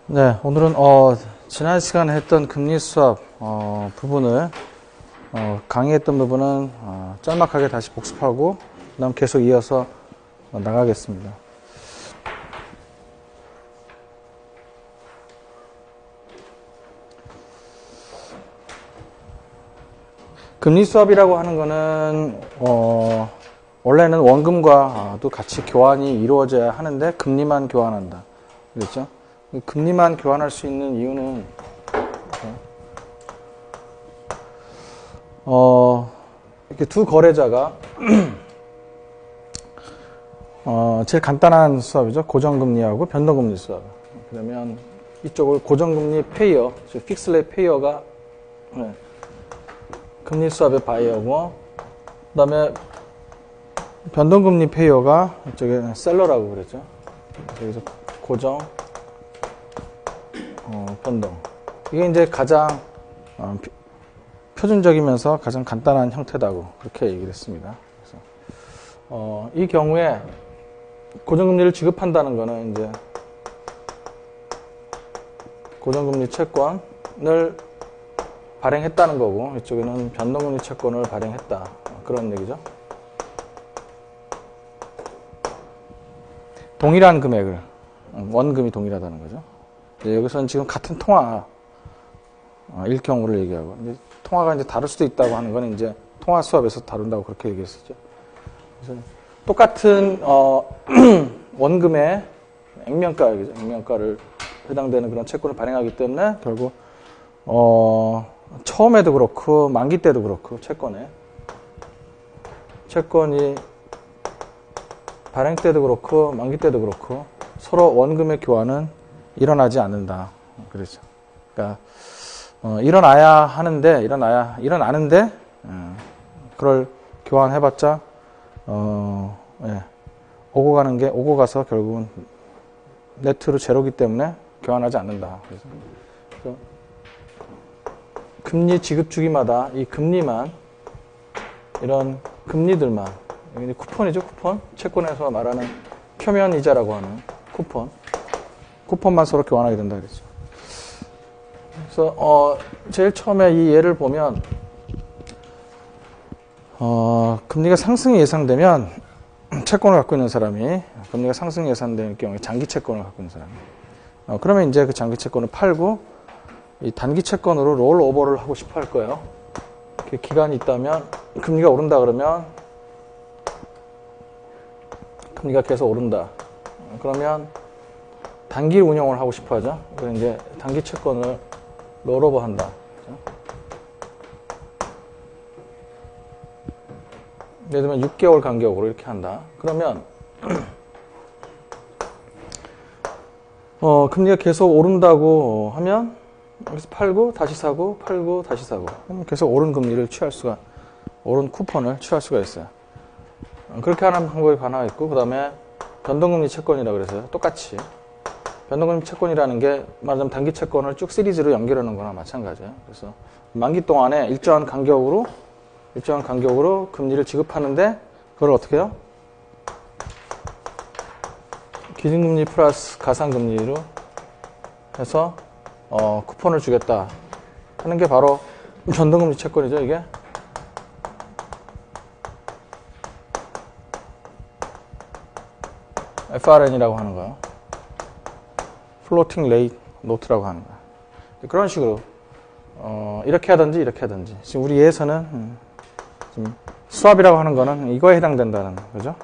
네, 오늘은 지난 시간에 했던 금리 수업 부분을 강의했던 부분은 짤막하게 다시 복습하고 그다음 계속 이어서 나가겠습니다. 금리 수업이라고 하는 거는 원래는 원금과도 같이 교환이 이루어져야 하는데 금리만 교환한다. 그렇죠? 금리만 교환할 수 있는 이유는 이렇게 두 거래자가 제일 간단한 수업이죠. 고정금리하고 변동금리 수업. 그러면 이쪽을 고정금리 페이어, 즉 픽스레이트 페이어가 금리 수업의 바이어고, 그 다음에 변동금리 페이어가 이쪽에 셀러라고 그랬죠. 여기서 고정, 변동. 이게 이제 가장 표준적이면서 가장 간단한 형태다고 그렇게 얘기를 했습니다. 그래서 이 경우에 고정금리를 지급한다는 거는 이제 고정금리 채권을 발행했다는 거고, 이쪽에는 변동금리 채권을 발행했다, 그런 얘기죠. 동일한 금액을, 원금이 동일하다는 거죠. 여기서는 지금 같은 통화 일 경우를 얘기하고, 이제 통화가 이제 다를 수도 있다고 하는 건 이제 통화 수업에서 다룬다고 그렇게 얘기했었죠. 그래서 똑같은 원금의 액면가를 해당되는 그런 채권을 발행하기 때문에 결국 처음에도 그렇고 만기 때도 그렇고 채권이 발행 때도 그렇고 만기 때도 그렇고 서로 원금의 교환은 일어나지 않는다. 그렇죠. 그러니까 일어나는데 그걸 교환해봤자 오고 가서 결국은 네트로 제로기 때문에 교환하지 않는다. 그래서 금리 지급 주기마다 이 금리만, 이런 금리들만, 여기 쿠폰이죠, 쿠폰. 채권에서 말하는 표면 이자라고 하는 쿠폰만 서로 교환하게 된다 그랬죠. 그래서 제일 처음에 이 예를 보면 금리가 상승이 예상되면 채권을 갖고 있는 사람이, 금리가 상승이 예상되는 경우에 장기 채권을 갖고 있는 사람이, 그러면 이제 그 장기 채권을 팔고 이 단기 채권으로 롤오버를 하고 싶어 할 거예요. 이렇게 기간이 있다면, 금리가 오른다 그러면 금리가 계속 오른다. 그러면 단기 운용을 하고 싶어 하죠. 그래서 이제 단기 채권을 롤오버 한다. 예를 들면 6개월 간격으로 이렇게 한다. 그러면 금리가 계속 오른다고 하면 여기서 팔고 다시 사고 팔고 다시 사고, 그럼 계속 오른 금리를 오른 쿠폰을 취할 수가 있어요. 그렇게 하는 방법이 하나 있고, 그 다음에 변동금리 채권이라고 그래서요. 똑같이 변동금리 채권이라는 게 말하자면 단기 채권을 쭉 시리즈로 연결하는 거나 마찬가지예요. 그래서 만기 동안에 일정한 간격으로 금리를 지급하는데, 그걸 어떻게 해요? 기준금리 플러스 가상금리로 해서 쿠폰을 주겠다 하는 게 바로 변동금리 채권이죠. 이게 FRN이라고 하는 거예요. 플로팅 레이트 노트라고 하는 거예요. 그런 식으로 이렇게 하든지 지금 우리 예에서는 지금 수압이라고 하는 거는 이거에 해당된다는 거죠.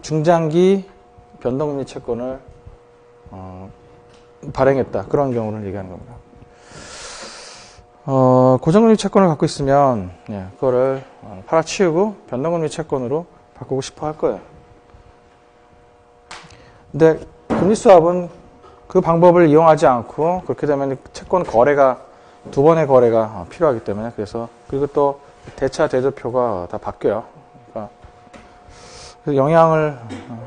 중장기 변동금리 채권을 발행했다, 그런 경우를 얘기하는 겁니다. 고정금리 채권을 갖고 있으면 그거를 팔아치우고 변동금리 채권으로 바꾸고 싶어 할 거예요. 근데 금리 수합은 그 방법을 이용하지 않고, 그렇게 되면 채권 거래가 두 번의 거래가 필요하기 때문에, 그리고 또 대차 대조표가 다 바뀌어요. 그러니까 영향을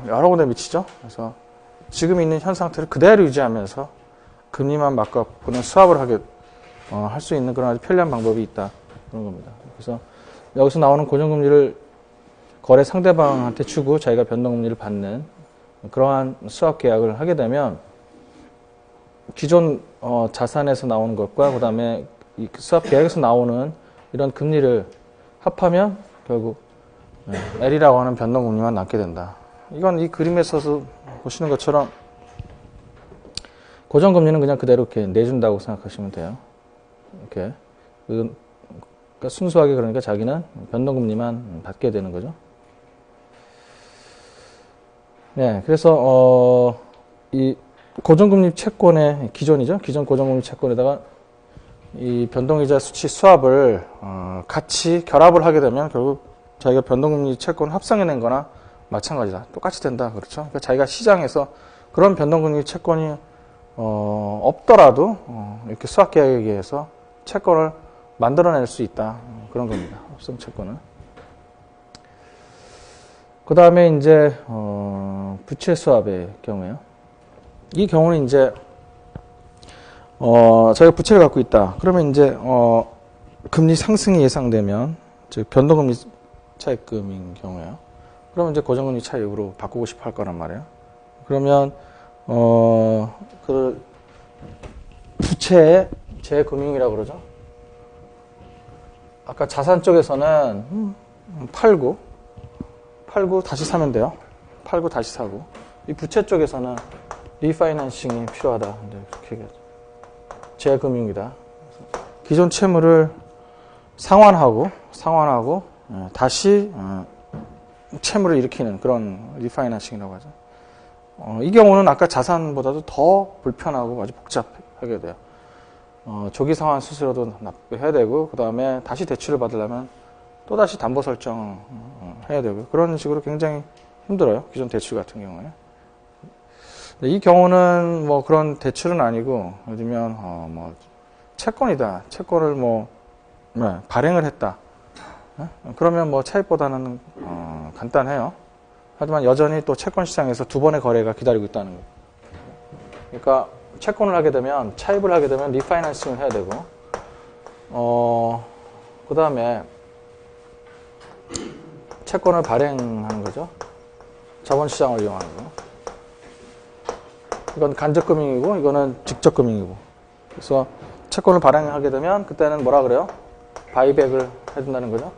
여러 군데 미치죠. 그래서 지금 있는 현 상태를 그대로 유지하면서 금리만 바꿔보는 수합을 할 수 있는 그런 아주 편리한 방법이 있다, 그런 겁니다. 그래서 여기서 나오는 고정금리를 거래 상대방한테 주고 자기가 변동금리를 받는 그러한 수합 계약을 하게 되면 기존 자산에서 나오는 것과 그 다음에 이 수합 계약에서 나오는 이런 금리를 합하면 결국 L이라고 하는 변동금리만 남게 된다. 이건 이 그림에서 보시는 것처럼 고정금리는 그냥 그대로 이렇게 내준다고 생각하시면 돼요. 이렇게. 그러니까 순수하게 그러니까 자기는 변동금리만 받게 되는 거죠. 네, 그래서 이 고정금리 채권의 기존이죠. 기존 고정금리 채권에다가 이 변동이자 수치 수합을 같이 결합을 하게 되면 결국 자기가 변동금리 채권 합성해낸 거나 마찬가지다. 똑같이 된다. 그렇죠. 그러니까 자기가 시장에서 그런 변동금리 채권이 없더라도 이렇게 수합계약에 의해서 채권을 만들어낼 수 있다. 그런 겁니다. 합성 채권은. 그 다음에 이제 부채 수합의 경우에요. 이 경우는 이제 저희가 부채를 갖고 있다. 그러면 이제 금리 상승이 예상되면 즉 변동금리 차입금인 경우에요. 그러면 이제 고정금리 차입으로 바꾸고 싶어 할 거란 말이에요. 그러면 그 부채의 재금융이라고 그러죠. 아까 자산 쪽에서는 팔고 다시 사면 돼요. 팔고 다시 사고. 이 부채 쪽에서는 리파이낸싱이 필요하다. 그렇게 얘기하죠. 재금융이다. 기존 채무를 상환하고 다시 채무를 일으키는 그런 리파이낸싱이라고 하죠. 이 경우는 아까 자산보다도 더 불편하고 아주 복잡하게 돼요. 조기 상환 수수료도 납부해야 되고, 그 다음에 다시 대출을 받으려면 또다시 담보 설정 해야 되고, 그런 식으로 굉장히 힘들어요. 기존 대출 같은 경우에. 이 경우는 뭐 그런 대출은 아니고, 예를 들면, 뭐, 채권이다. 채권을 뭐, 발행을 했다. 그러면 뭐 차입보다는, 간단해요. 하지만 여전히 또 채권 시장에서 두 번의 거래가 기다리고 있다는 거예요. 그러니까 채권을 하게 되면, 차입을 하게 되면 리파이낸싱을 해야 되고, 그 다음에 채권을 발행하는 거죠. 자본시장을 이용하는 거. 이건 간접금융이고, 이거는 직접금융이고. 그래서 채권을 발행하게 되면, 그때는 뭐라 그래요? 바이백을 해준다는 거죠.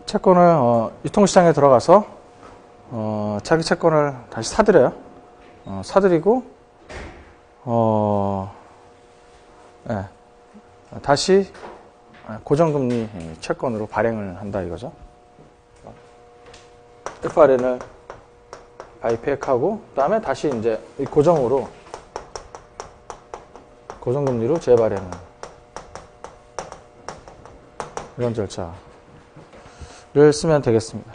채권을, 유통시장에 들어가서, 자기 채권을 다시 사들여요. 사들이고, 네. 다시 고정금리 채권으로 발행을 한다 이거죠. FRN을 바이백하고, 그 다음에 다시 이제 고정금리로 재발행을. 이런 절차를 쓰면 되겠습니다.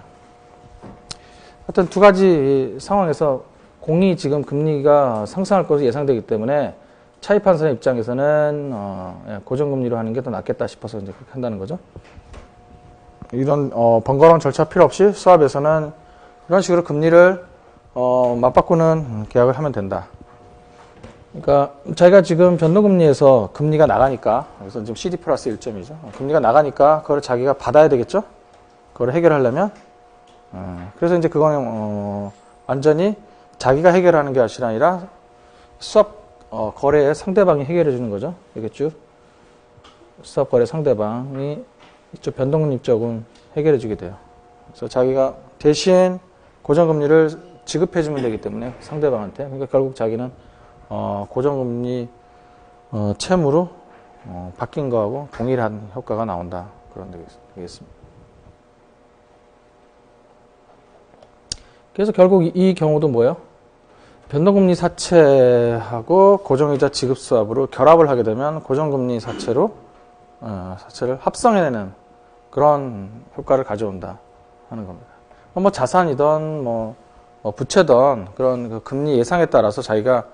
하여튼 두 가지 상황에서 공이 지금 금리가 상승할 것으로 예상되기 때문에 차입한 사람 입장에서는 고정금리로 하는 게 더 낫겠다 싶어서 이제 그렇게 한다는 거죠. 이런 번거로운 절차 필요 없이 수합에서는 이런 식으로 금리를 맞바꾸는 계약을 하면 된다. 그러니까 자기가 지금 변동금리에서 금리가 나가니까, 그래서 지금 CD 플러스 1점이죠. 금리가 나가니까 그걸 자기가 받아야 되겠죠. 그걸 해결하려면. 그래서 이제 그거는 완전히 자기가 해결하는 게 아니라 수합 거래의 상대방이 해결해 주는 거죠. 알겠죠? 수합 거래 상대방이 이쪽 변동금리 쪽은 해결해 주게 돼요. 그래서 자기가 대신 고정금리를 지급해 주면 되기 때문에 상대방한테. 그러니까 결국 자기는 고정금리 채무로 바뀐 거하고 동일한 효과가 나온다. 그런 되겠습니다. 그래서 결국 이 경우도 뭐예요? 변동금리 사채하고 고정이자 지급 수합으로 결합을 하게 되면 고정금리 사채를 합성해내는 그런 효과를 가져온다 하는 겁니다. 뭐 자산이든 뭐 부채든 그런 그 금리 예상에 따라서 자기가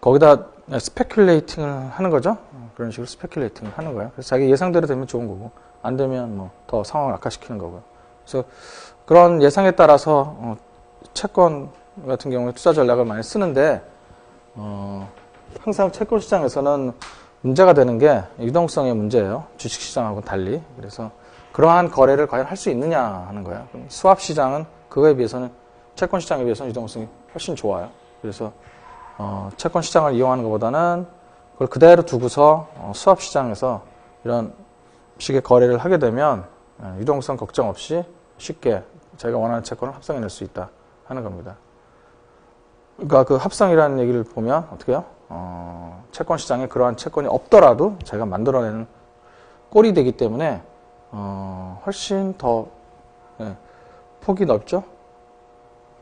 거기다 스페큘레이팅을 하는 거죠. 그런 식으로 스페큘레이팅을 하는 거예요. 그래서 자기 예상대로 되면 좋은 거고, 안 되면 뭐 더 상황을 악화시키는 거고요. 그래서 그런 예상에 따라서 채권 같은 경우에 투자 전략을 많이 쓰는데, 항상 채권 시장에서는 문제가 되는 게 유동성의 문제예요. 주식 시장하고는 달리. 그래서 그러한 거래를 과연 할 수 있느냐 하는 거예요. 수합 시장은 그거에 비해서는, 채권 시장에 비해서는 유동성이 훨씬 좋아요. 그래서 채권 시장을 이용하는 것보다는 그걸 그대로 두고서 수합 시장에서 이런 식의 거래를 하게 되면 유동성 걱정 없이 쉽게 자기가 원하는 채권을 합성해낼 수 있다 하는 겁니다. 그러니까 그 합성이라는 얘기를 보면 어떻게 해요? 채권 시장에 그러한 채권이 없더라도 자기가 만들어내는 꼴이 되기 때문에 훨씬 더 폭이 넓죠?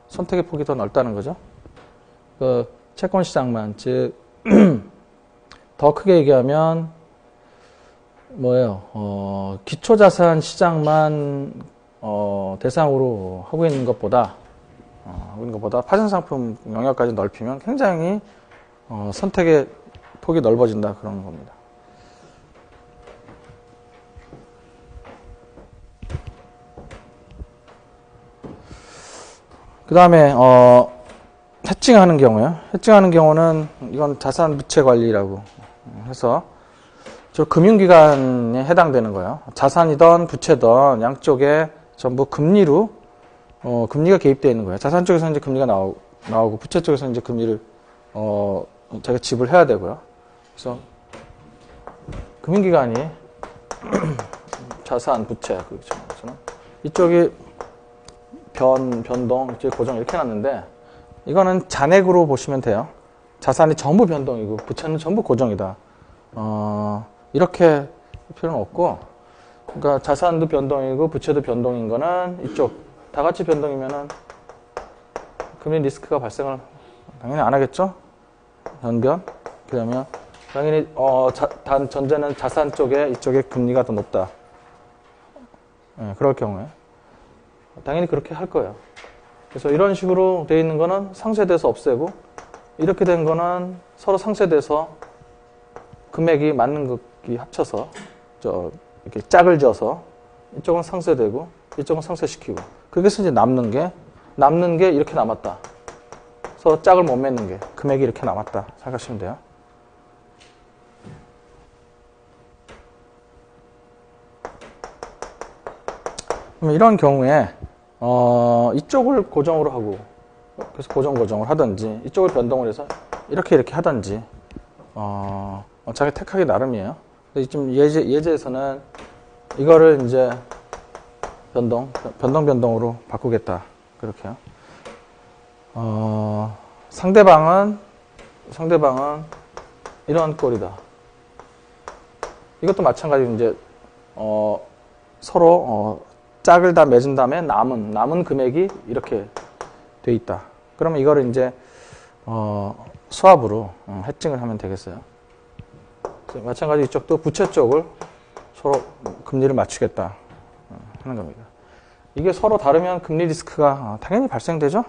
선택의 폭이 더 넓다는 거죠. 그 채권 시장만, 즉 더 크게 얘기하면 뭐예요? 기초자산 시장만 대상으로 하고 있는 것보다 파생상품 영역까지 넓히면 굉장히 선택의 폭이 넓어진다 그런 겁니다. 그 다음에 해칭하는 경우요. 해칭하는 경우는 이건 자산 부채 관리라고 해서 저 금융기관에 해당되는 거예요. 자산이든 부채든 양쪽에 전부 금리로 금리가 개입되어 있는 거예요. 자산 쪽에서 이제 금리가 나오고 부채 쪽에서 이제 금리를 자기가 지불해야 되고요. 그래서 금융기관이 자산, 부채 그렇죠. 이쪽이 변동, 이쪽이 고정 이렇게 해놨는데 이거는 잔액으로 보시면 돼요. 자산이 전부 변동이고 부채는 전부 고정이다. 이렇게 할 필요는 없고, 그러니까 자산도 변동이고 부채도 변동인 거는 이쪽 다 같이 변동이면은 금리 리스크가 발생을 당연히 안 하겠죠. 변변. 그러면 당연히 단 전제는 자산 쪽에 이쪽에 금리가 더 높다. 그럴 경우에 당연히 그렇게 할 거예요. 그래서 이런 식으로 되어 있는 거는 상쇄돼서 없애고, 이렇게 된 거는 서로 상쇄돼서 금액이 맞는 것이 합쳐서 이렇게 짝을 지어서 이쪽은 상쇄되고 이쪽은 상쇄시키고, 그래서 이제 남는 게 이렇게 남았다. 서로 짝을 못 맺는 게 금액이 이렇게 남았다 생각하시면 돼요. 그럼 이런 경우에 이쪽을 고정으로 하고, 그래서 고정을 하든지, 이쪽을 변동을 해서 이렇게 하든지, 자기 택하기 나름이에요. 지금 예제에서는 이거를 이제 변동으로 바꾸겠다. 그렇게요. 상대방은 이런 꼴이다. 이것도 마찬가지로 이제, 서로, 짝을 다 맺은 다음에 남은 금액이 이렇게 돼 있다. 그러면 이거를 이제 수합으로 해칭을 하면 되겠어요. 마찬가지로 이쪽도 부채 쪽을 서로 금리를 맞추겠다 하는 겁니다. 이게 서로 다르면 금리 리스크가 당연히 발생되죠.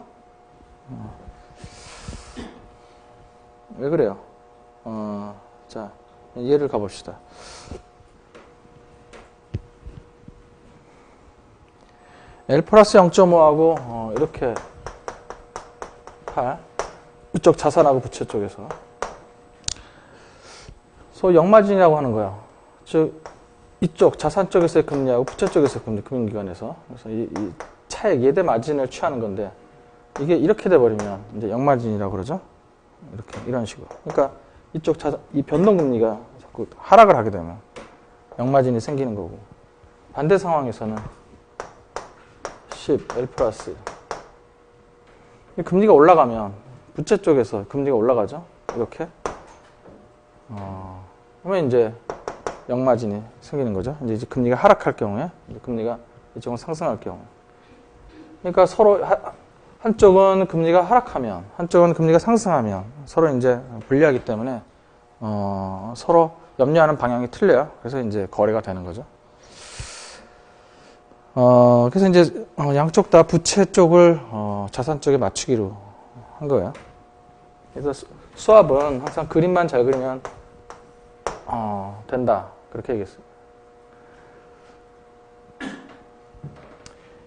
왜 그래요? 자, 예를 가봅시다. L 플러스 0.5하고 이렇게 8, 이쪽 자산하고 부채 쪽에서 소위 역마진이라고 하는 거예요. 즉 이쪽 자산 쪽에서의 금리하고 부채 쪽에서의 금리, 금융기관에서. 그래서 이 차액 예대 마진을 취하는 건데, 이게 이렇게 돼버리면 이제 역마진이라고 그러죠. 이런 식으로. 그러니까 이쪽 이 변동금리가 자꾸 하락을 하게 되면 역마진이 생기는 거고, 반대 상황에서는 10 L 플러스 금리가 올라가면 부채 쪽에서 금리가 올라가죠. 이렇게. 그러면 이제 역마진이 생기는 거죠. 이제 금리가 하락할 경우에, 금리가 이쪽은 상승할 경우. 그러니까 서로 한쪽은 금리가 하락하면, 한쪽은 금리가 상승하면 서로 이제 불리하기 때문에 서로 염려하는 방향이 틀려요. 그래서 이제 거래가 되는 거죠. 그래서 이제 양쪽 다 부채 쪽을 자산 쪽에 맞추기로 한 거예요. 그래서 수합은 항상 그림만 잘 그리면 된다. 그렇게 얘기했어요.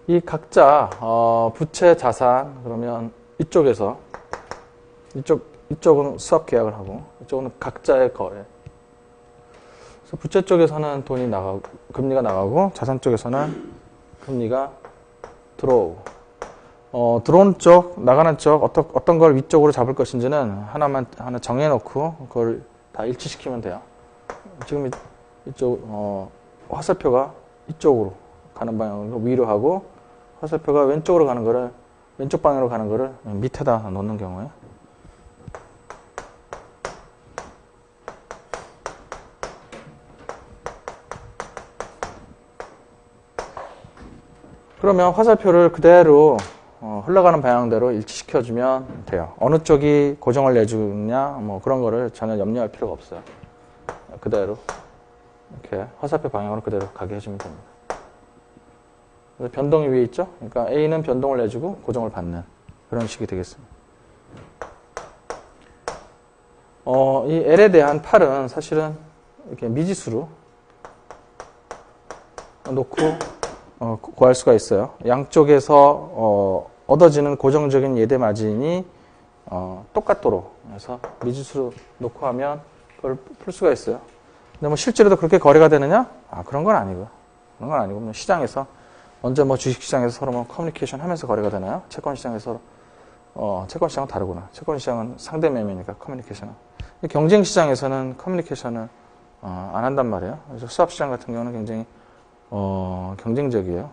이 각자 부채 자산 그러면 이쪽에서 이쪽은 수합 계약을 하고 이쪽은 각자의 거래. 그래서 부채 쪽에서는 돈이 나가고 금리가 나가고 자산 쪽에서는 금리가 들어오고 들어오는 쪽, 나가는 쪽, 어떤 걸 위쪽으로 잡을 것인지는 하나 정해놓고, 그걸 다 일치시키면 돼요. 지금 이쪽, 화살표가 이쪽으로 가는 방향으로 위로 하고, 화살표가 왼쪽으로 가는 거를, 왼쪽 방향으로 가는 거를 밑에다 놓는 경우에. 그러면 화살표를 그대로 흘러가는 방향대로 일치시켜주면 돼요. 어느 쪽이 고정을 내주냐 뭐 그런 거를 전혀 염려할 필요가 없어요. 그대로 이렇게 화살표 방향으로 그대로 가게 해주면 됩니다. 그래서 변동이 위에 있죠. 그러니까 A는 변동을 내주고 고정을 받는 그런 식이 되겠습니다. 이 L에 대한 8은 사실은 이렇게 미지수로 놓고 구할 수가 있어요. 양쪽에서 얻어지는 고정적인 예대 마진이 똑같도록 해서 미지수로 놓고 하면 그걸 풀 수가 있어요. 근데 뭐 실제로도 그렇게 거래가 되느냐? 그런 건 아니고요. 그런 건 아니고 시장에서 먼저 뭐 주식시장에서 서로 뭐 커뮤니케이션 하면서 거래가 되나요? 채권시장에서 채권시장은 다르구나. 채권시장은 상대 매매니까 커뮤니케이션은. 경쟁시장에서는 커뮤니케이션을 안 한단 말이에요. 그래서 수합시장 같은 경우는 굉장히 경쟁적이에요.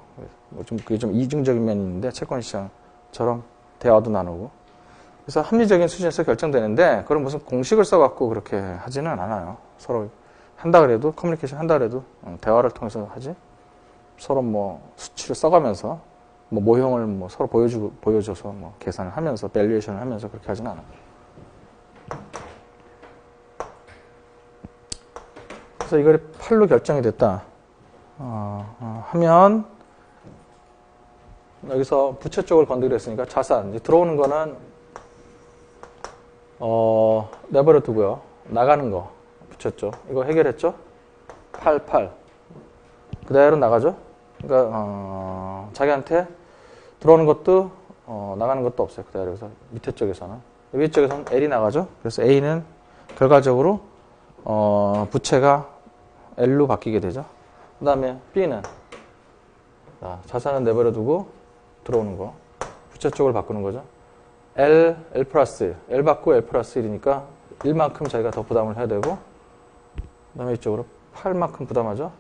그게 좀 이중적인 면이 있는데, 채권시장처럼 대화도 나누고. 그래서 합리적인 수준에서 결정되는데, 그걸 무슨 공식을 써갖고 그렇게 하지는 않아요. 서로 한다 그래도, 커뮤니케이션 한다 그래도, 대화를 통해서 하지. 서로 뭐 수치를 써가면서, 뭐 모형을 뭐 서로 보여줘서 뭐 계산을 하면서, 밸류에이션을 하면서 그렇게 하지는 않아요. 그래서 이걸 8로 결정이 됐다. 하면 여기서 부채 쪽을 건드리려 했으니까 자산 이제 들어오는 거는 내버려 두고요. 나가는 거 부채 쪽 이거 해결했죠? 8 그대로 나가죠? 그러니까 자기한테 들어오는 것도 나가는 것도 없어요. 그대로. 그래서 밑에 쪽에서는 위에 쪽에서는 L이 나가죠? 그래서 A는 결과적으로 부채가 L로 바뀌게 되죠. 그 다음에 B는 자산은 내버려 두고 들어오는 거 부채 쪽을 바꾸는 거죠. L 플러스 1 L 받고 L 플러스 1이니까 1만큼 자기가 더 부담을 해야 되고 그 다음에 이쪽으로 8만큼 부담하죠.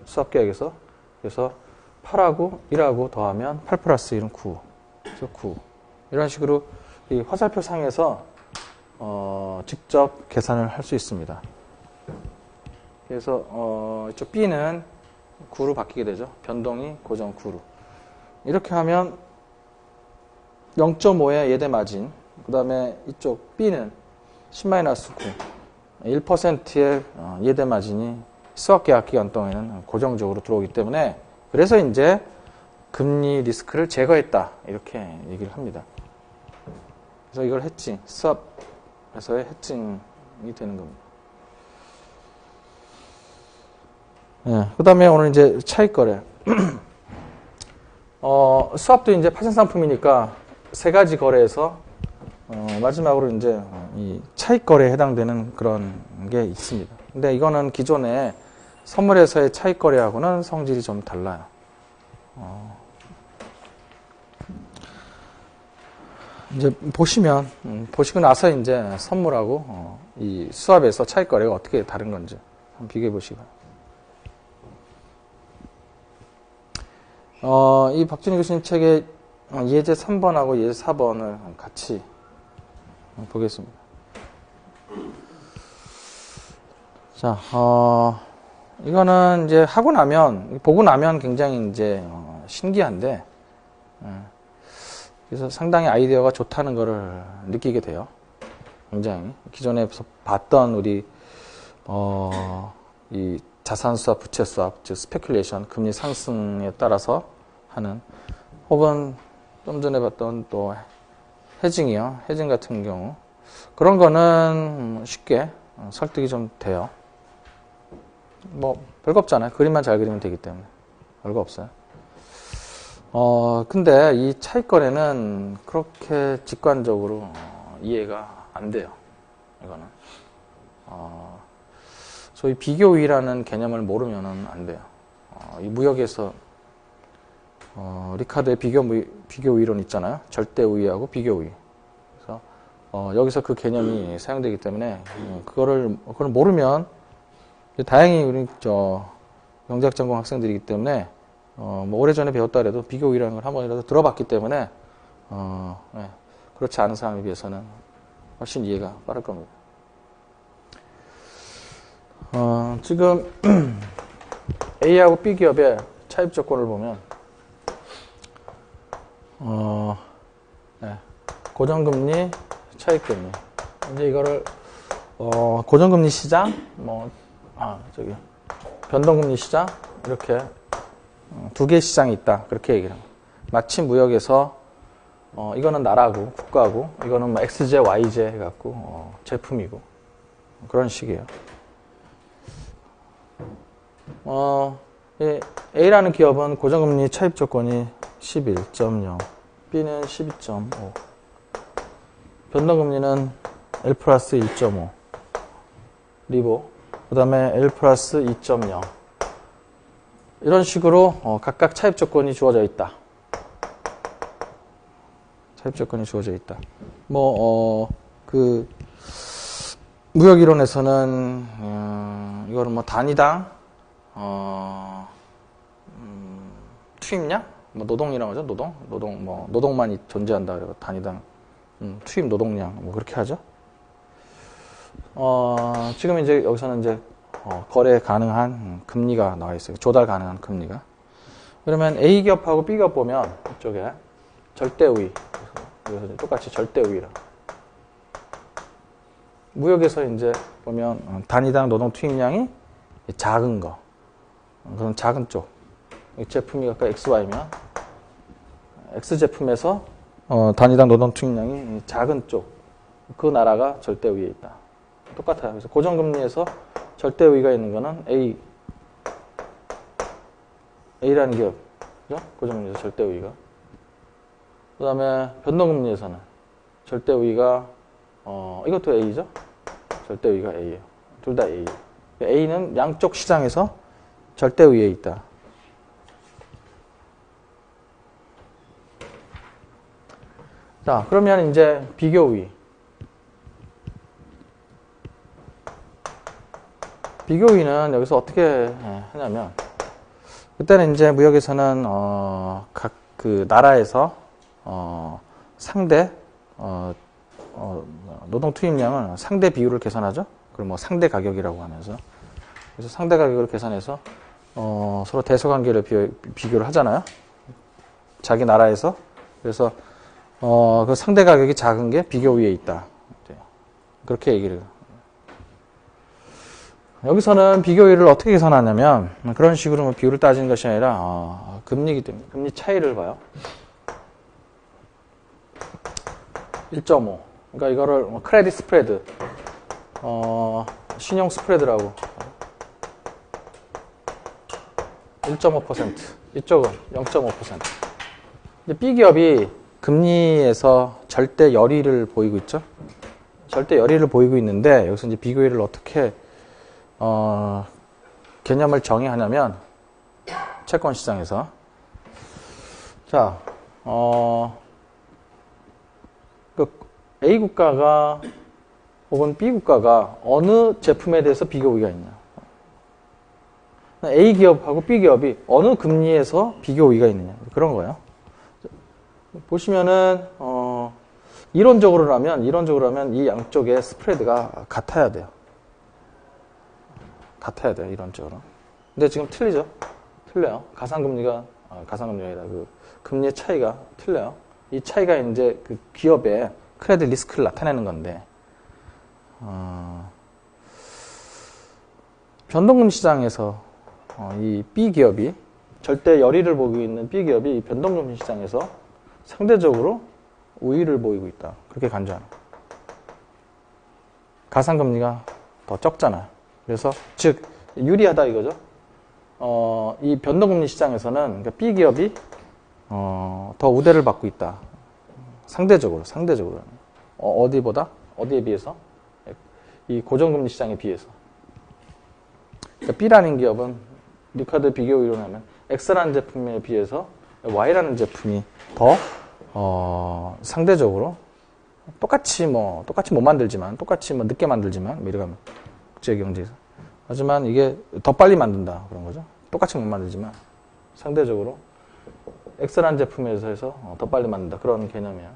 수합계획에서. 그래서 8하고 1하고 더하면 8 플러스 1은 9. 그래서 9. 이런 식으로 이 화살표 상에서 직접 계산을 할 수 있습니다. 그래서 이쪽 B는 9로 바뀌게 되죠. 변동이 고정 9로. 이렇게 하면 0.5의 예대 마진, 그 다음에 이쪽 B는 10-9, 1%의 예대 마진이 수학계약 기간 동안에는 고정적으로 들어오기 때문에 그래서 이제 금리 리스크를 제거했다 이렇게 얘기를 합니다. 그래서 이걸 해칭, 수합에서의 해칭이 되는 겁니다. 예, 그 다음에 오늘 이제 차익거래. 수합도 이제 파생상품이니까 세 가지 거래에서, 마지막으로 이제 이 차익거래에 해당되는 그런 게 있습니다. 근데 이거는 기존의 선물에서의 차익거래하고는 성질이 좀 달라요. 이제 보시고 나서 이제 선물하고, 이 수합에서 차익거래가 어떻게 다른 건지 한번 비교해 보시기 바랍니다. 이 박준희 교수님 책에 예제 3번하고 예제 4번을 같이 보겠습니다. 자, 이거는 이제 보고 나면 굉장히 이제 신기한데, 그래서 상당히 아이디어가 좋다는 거를 느끼게 돼요. 굉장히. 기존에 봤던 우리, 이 자산수합, 부채수합, 즉 스페큘레이션, 금리 상승에 따라서 하는, 혹은 좀 전에 봤던 또 헤징이요. 헤징 같은 경우 그런 거는 쉽게 설득이 좀 돼요. 뭐 별거 없잖아요. 그림만 잘 그리면 되기 때문에 별거 없어요. 근데 이 차익거래는 그렇게 직관적으로 이해가 안 돼요. 이거는 소위 비교위라는 개념을 모르면은 안 돼요. 이 무역에서 리카드의 비교 이론 있잖아요. 절대 우위하고 비교 우위. 그래서 여기서 그 개념이 사용되기 때문에 그걸 모르면 다행히 우리 경제학 전공 학생들이기 때문에 뭐 오래전에 배웠다 해도 비교 우위라는 걸 한 번이라도 들어봤기 때문에 네, 그렇지 않은 사람에 비해서는 훨씬 이해가 빠를 겁니다. 지금 A하고 B 기업의 차입 조건을 보면 네, 고정금리, 차입금리. 이제 이거를 고정금리 시장, 변동금리 시장 이렇게 두 개의 시장이 있다. 그렇게 얘기를 합니다. 마치 무역에서 이거는 나라고 국가고 이거는 뭐 XJ, YJ 해갖고 제품이고 그런 식이에요. A라는 기업은 고정금리 차입 조건이 11.0, B는 12.5, 변동금리는 L 플러스 1.5, 리보, 그 다음에 L 플러스 2.0. 이런 식으로 각각 차입 조건이 주어져 있다. 차입 조건이 주어져 있다. 무역 이론에서는 이거는 뭐 단위당 투입량? 노동이라고 하죠. 노동만이 존재한다. 그리고 단위당 투입 노동량 그렇게 하죠. 지금 이제 여기서는 이제 거래 가능한 금리가 나와 있어요. 조달 가능한 금리가. 그러면 A 기업하고 B 기업 보면 이쪽에 절대 우위. 그래서 똑같이 절대 우위라. 무역에서 이제 보면 단위당 노동 투입량이 작은 거. 그런 작은 쪽. 제품이 아까 XY면 X 제품에서 단위당 노동 투입량이 작은 쪽. 그 나라가 절대 우위에 있다. 똑같아요. 그래서 고정금리에서 절대 우위가 있는 거는 A라는 기업. 그죠? 고정금리에서 절대 우위가. 그 다음에 변동금리에서는 절대 우위가, 이것도 A죠? 절대 우위가 A예요. 둘 다 A예요. A는 양쪽 시장에서 절대 우위에 있다. 자, 그러면 이제 비교 우위. 비교 우위는 여기서 어떻게 하냐면, 그때는 이제 무역에서는, 각 그 나라에서, 상대, 노동 투입량은 상대 비율을 계산하죠? 그리고 뭐 상대 가격이라고 하면서. 그래서 상대 가격을 계산해서, 서로 대소 관계를 비교를 하잖아요? 자기 나라에서. 그래서, 그 상대 가격이 작은 게 비교 우위에 있다. 그렇게 얘기를. 여기서는 비교 우위를 어떻게 계산하냐면, 그런 식으로 비율을 따지는 것이 아니라, 금리이기 때문에, 금리 차이를 봐요. 1.5. 그러니까 이거를 크레딧 스프레드, 신용 스프레드라고. 1.5%. 이쪽은 0.5%. B 기업이 금리에서 절대 열의를 보이고 있죠. 절대 열의를 보이고 있는데 여기서 이제 비교 우위를 어떻게 개념을 정의하냐면 채권 시장에서 자, 그 A 국가가 혹은 B 국가가 어느 제품에 대해서 비교 우위가 있냐. A 기업하고 B 기업이 어느 금리에서 비교 우위가 있느냐. 그런 거예요. 보시면은, 이론적으로라면 이 양쪽의 스프레드가 같아야 돼요. 같아야 돼요, 이론적으로. 근데 지금 틀리죠? 틀려요. 가상금리가 아니라 그 금리의 차이가 틀려요. 이 차이가 이제 그 기업의 크레딧 리스크를 나타내는 건데, 변동금리 시장에서 이 B 기업이 절대 열의를 보이고 있는 B 기업이 이 변동금리 시장에서 상대적으로 우위를 보이고 있다. 그렇게 간주하는. 가상금리가 더 적잖아요. 그래서 즉 유리하다 이거죠. 이 변동금리 시장에서는 그러니까 B 기업이 더 우대를 받고 있다. 상대적으로. 어디보다? 어디에 비해서? 이 고정금리 시장에 비해서. 그러니까 B라는 기업은 리카드 비교 이론하면 X라는 제품에 비해서 Y라는 제품이 더 상대적으로 똑같이 못 만들지만, 똑같이 늦게 만들지만, 뭐 이러면 국제 경제에서. 하지만 이게 더 빨리 만든다 그런 거죠. 똑같이 못 만들지만 상대적으로 X라는 제품에서 해서 더 빨리 만든다 그런 개념이에요.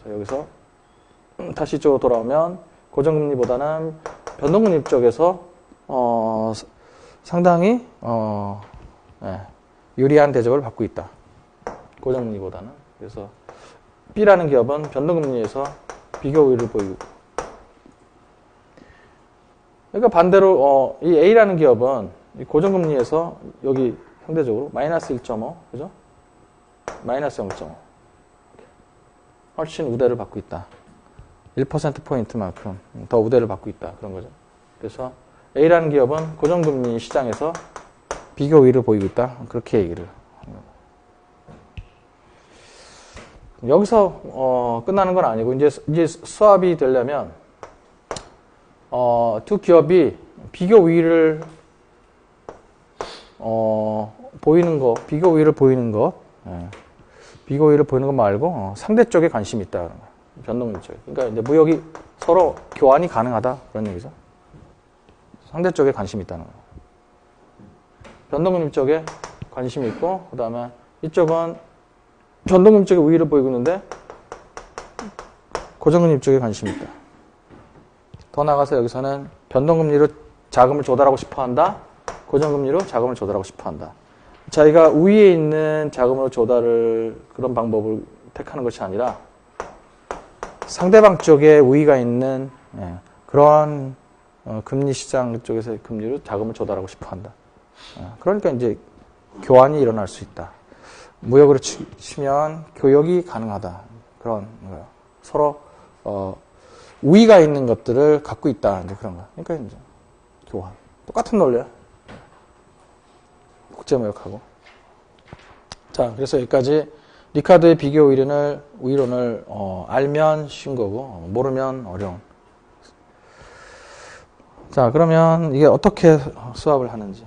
그래서 여기서 다시 이쪽으로 돌아오면 고정금리보다는 변동금리 쪽에서 상당히 유리한 대접을 받고 있다. 고정금리보다는. 그래서 B라는 기업은 변동금리에서 비교 우위를 보이고, 그러니까 반대로 이 A라는 기업은 이 고정금리에서 여기 상대적으로 마이너스 1.5, 그죠? 마이너스 0.5 훨씬 우대를 받고 있다. 1%포인트만큼 더 우대를 받고 있다. 그런 거죠. 그래서 A라는 기업은 고정금리 시장에서 비교 우위를 보이고 있다. 그렇게 얘기를 합니다. 여기서 끝나는 건 아니고 이제 수합이 되려면 두 기업이 비교 우위를 보이는 거, 비교 우위를 보이는 것, 비교 우위를 보이는 것 말고 상대 쪽에 관심이 있다. 변동금리 쪽에. 그러니까 이제 무역이 서로 교환이 가능하다 그런 얘기죠. 상대 쪽에 관심이 있다는 거예요. 변동금리 쪽에 관심이 있고, 그 다음에 이쪽은 변동금리 쪽에 우위를 보이고 있는데 고정금리 쪽에 관심이 있다. 더 나아가서 여기서는 변동금리로 자금을 조달하고 싶어 한다. 고정금리로 자금을 조달하고 싶어 한다. 자기가 우위에 있는 자금으로 조달을 그런 방법을 택하는 것이 아니라 상대방 쪽에 우위가 있는 그런 금리 시장 쪽에서의 금리로 자금을 조달하고 싶어 한다. 그러니까 이제 교환이 일어날 수 있다. 무역으로 치면 교역이 가능하다. 그런 거예요. 서로 우위가 있는 것들을 갖고 있다. 이제 그런 거. 그러니까 이제 교환. 똑같은 논리야. 국제무역하고. 자, 그래서 여기까지 리카르도의 비교 우위론을 알면 쉬운 거고 모르면 어려운. 자, 그러면 이게 어떻게 수합을 하는지.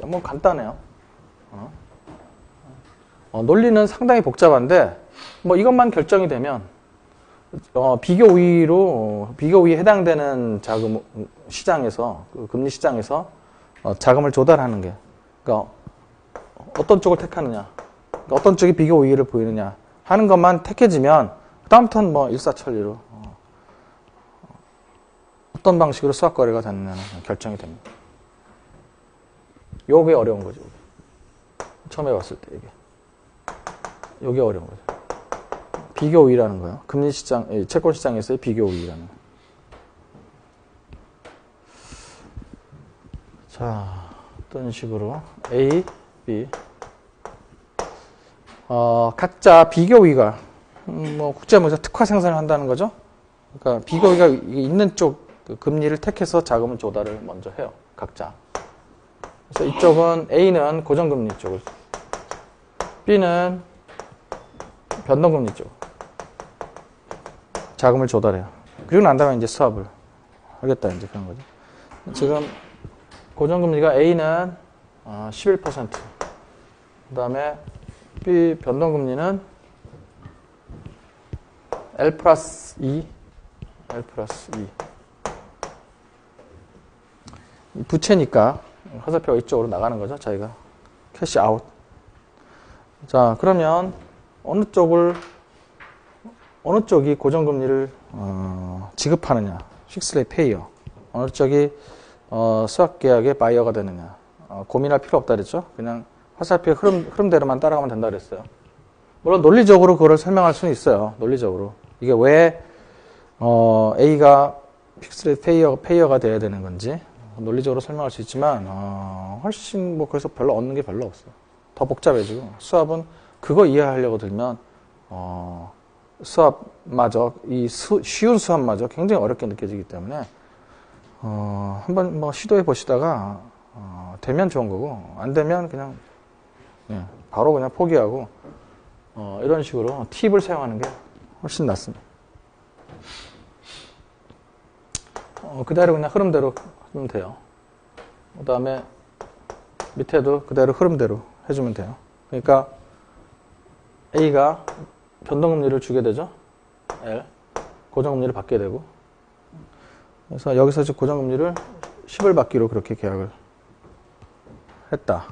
뭐 간단해요. 논리는 상당히 복잡한데 뭐 이것만 결정이 되면 비교 우위에 해당되는 자금 시장에서 금리 시장에서 자금을 조달하는 게, 그러니까 어떤 쪽을 택하느냐, 그러니까 어떤 쪽이 비교 우위를 보이느냐 하는 것만 택해지면 그다음부터는 뭐 일사천리로 어떤 방식으로 수학 거래가 되느냐는 결정이 됩니다. 요게 어려운 거죠. 처음 해봤을 때 요게 어려운 거죠. 비교 우위라는 거예요. 금리 시장, 채권 시장에서의 비교 우위라는 거. 자, 어떤 식으로 A, B 각자 비교 우위가 뭐 국제무역에서 특화 생산을 한다는 거죠. 그러니까 비교 우위가 있는 쪽 금리를 택해서 자금을 조달을 먼저 해요. 각자. 그래서 이쪽은 A는 고정금리 쪽을, B는 변동금리 쪽 자금을 조달해요. 그리고 난 다음에 이제 수합을 하겠다 이제 그런 거죠. 지금 고정금리가 A는 11%, 그 다음에 B 변동금리는 L 플러스 2, 부채니까 화살표가 이쪽으로 나가는 거죠. 자기가 캐시 아웃. 자, 그러면 어느 쪽이 고정금리를 지급하느냐, 픽스레이트 페이어, 어느 쪽이 수학계약의 바이어가 되느냐, 고민할 필요 없다 그랬죠. 그냥 화살표의 흐름대로만 따라가면 된다 그랬어요. 물론 논리적으로 그거를 설명할 수는 있어요. 논리적으로 이게 왜 A가 픽스레이트 페이어가 돼야 되는 건지 논리적으로 설명할 수 있지만 훨씬 뭐 그래서 별로 얻는 게 별로 없어요. 더 복잡해지고 수합은 그거 이해하려고 들면 수합마저 쉬운 수합마저 굉장히 어렵게 느껴지기 때문에 한번 뭐 시도해 보시다가 되면 좋은 거고 안 되면 그냥 바로 그냥 포기하고 이런 식으로 팁을 사용하는 게 훨씬 낫습니다. 그대로 그냥 흐름대로 하면 돼요. 그 다음에 밑에도 그대로 흐름대로 해주면 돼요. 그러니까 A가 변동금리를 주게 되죠. L. 고정금리를 받게 되고. 그래서 여기서 지금 고정금리를 10을 받기로 그렇게 계약을 했다.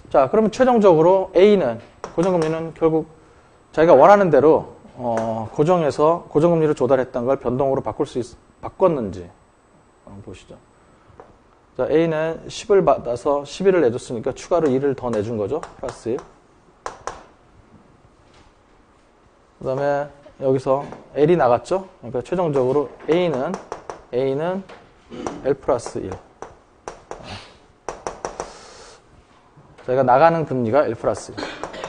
자, 그러면 최종적으로 A는 고정금리는 결국 자기가 원하는 대로 고정해서 고정금리를 조달했던 걸 변동으로 바꿨는지 한번 보시죠. 자, A는 10을 받아서 11을 내줬으니까 추가로 1을 더 내준 거죠. 플러스 1. 그 다음에 여기서 L이 나갔죠. 그러니까 최종적으로 A는 L 플러스 1. 저희가 나가는 금리가 L 플러스 1.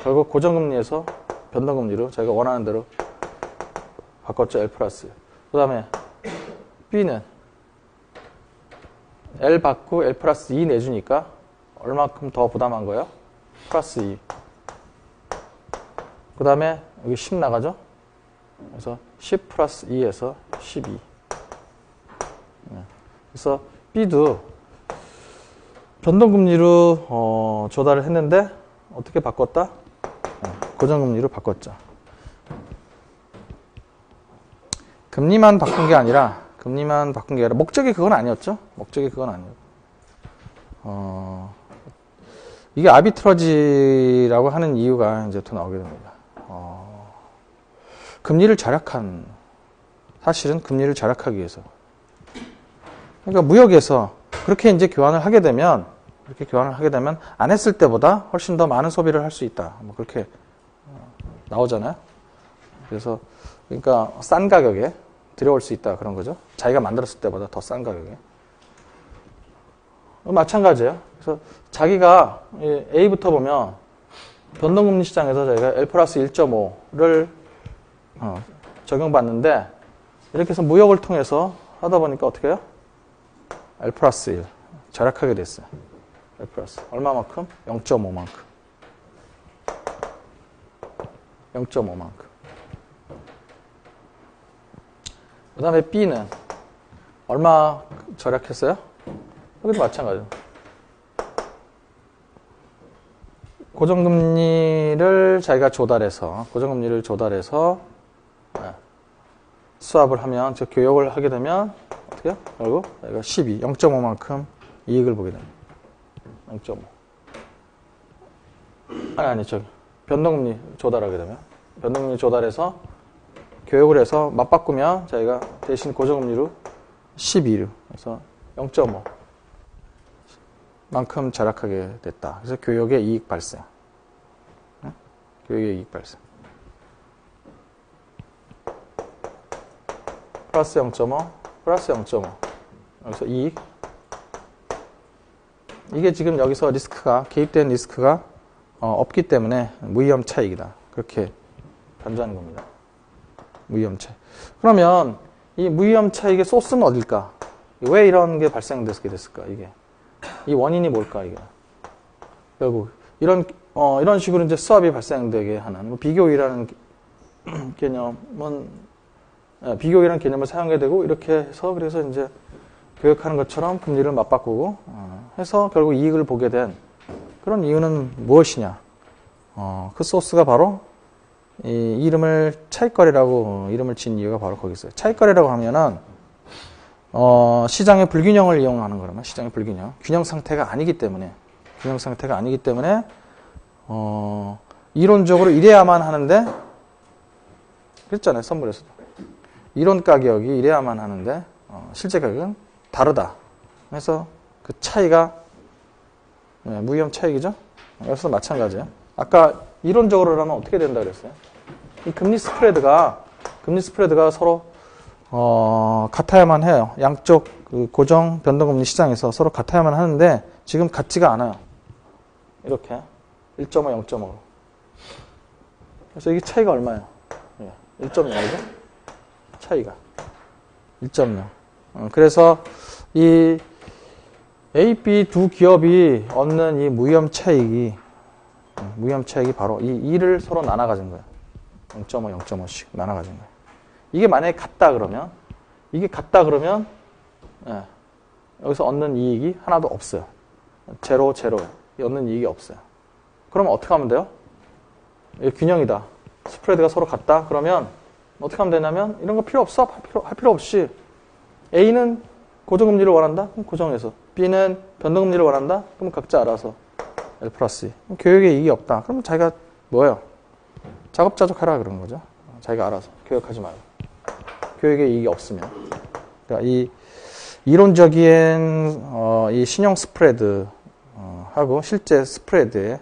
결국 고정금리에서 변동금리로 저희가 원하는 대로 바꿨죠. L 플러스 1. 그 다음에 B는 L 받고 L 플러스 2 내주니까 얼마큼 더 부담한 거예요? 플러스 2. 그 다음에 여기 10 나가죠? 그래서 10 플러스 2에서 12. 그래서 B도 변동금리로 조달을 했는데 어떻게 바꿨다? 고정금리로 바꿨죠. 금리만 바꾼 게 아니라 목적이 그건 아니었죠. 목적이 그건 아니었고 이게 아비트러지라고 하는 이유가 이제 또 나오게 됩니다. 사실은 금리를 절약하기 위해서. 그러니까 무역에서 그렇게 이제 교환을 하게 되면 안 했을 때보다 훨씬 더 많은 소비를 할 수 있다. 뭐 그렇게 나오잖아요. 그래서 그러니까 싼 가격에 들여올 수 있다 그런 거죠. 자기가 만들었을 때보다 더 싼 가격에. 마찬가지예요. 그래서 자기가 A부터 보면 변동금리 시장에서 저희가 L 플러스 1.5를 적용받는데 이렇게 해서 무역을 통해서 하다 보니까 어떻게 해요? L 플러스 1 절약하게 됐어요. L 플러스 얼마만큼? 0.5만큼. 0.5만큼. 그 다음에 B는 얼마 절약했어요? 여기도 마찬가지로. 고정금리를 자기가 조달해서 수합을 하면, 즉 교역을 하게 되면 어떻게 해요? 결국 자기가 0.5만큼 이익을 보게 됩니다. 0.5. 변동금리 조달하게 되면 변동금리 조달해서 교역을 해서 맞바꾸면 자기가 대신 고정금리로 12를 그래서 0.5 만큼 절약하게 됐다. 그래서 교역의 이익 발생. 교역의 이익 발생. 플러스 0.5, 플러스 0.5. 여기서 이익. 이게 지금 여기서 개입된 리스크가 없기 때문에 무위험 차익이다. 그렇게 간주하는 겁니다. 무위험 차익. 그러면 이 무위험 차익의 소스는 어딜까? 왜 이런 게 발생됐게 됐을까? 이 원인이 뭘까? 이게 결국 이런 식으로 이제 수압이 발생되게 하는 비교이라는 개념을 사용하게 되고 이렇게 해서 그래서 이제 교역하는 것처럼 금리를 맞바꾸고 해서 결국 이익을 보게 된 그런 이유는 무엇이냐? 그 소스가 바로 이 이름을 차익거래라고 이름을 지은 이유가 바로 거기 있어요. 차익거래라고 하면은 시장의 불균형을 이용하는 거라면 시장의 불균형, 균형 상태가 아니기 때문에 이론적으로 이래야만 하는데 그랬잖아요. 선물에서도 이론 가격이 이래야만 하는데 실제 가격은 다르다. 그래서 그 차이가 무위험 차익이죠. 여기서도 마찬가지예요. 아까 이론적으로라면 어떻게 된다 그랬어요? 이 금리 스프레드가 서로 같아야만 해요. 양쪽 그 고정 변동금리 시장에서 서로 같아야만 하는데 지금 같지가 않아요. 이렇게 1.5, 0.5. 그래서 이게 차이가 얼마예요? 1.0이죠? 차이가 1.0. 그래서 이 A, B 두 기업이 얻는 이 무위험 차익이 바로 이 2를 서로 나눠 가진 거예요. 0.5, 0.5씩 나눠 가진 거예요. 이게 만약에 같다 그러면 여기서 얻는 이익이 하나도 없어요. 제로, 얻는 이익이 없어요. 그러면 어떻게 하면 돼요? 이게 균형이다. 스프레드가 서로 같다. 그러면 어떻게 하면 되냐면 이런 거 필요 없어. 할 필요 없이 A는 고정금리를 원한다. 그럼 고정해서. B는 변동금리를 원한다. 그럼 각자 알아서 L 플러스 2. 교육에 이익이 없다. 그러면 자기가 뭐예요? 작업자족하라 그런 거죠. 자기가 알아서. 교육하지 말고. 교육에 이익이 없으면. 그러니까 이 이론적인 이 신용 스프레드 하고 실제 스프레드의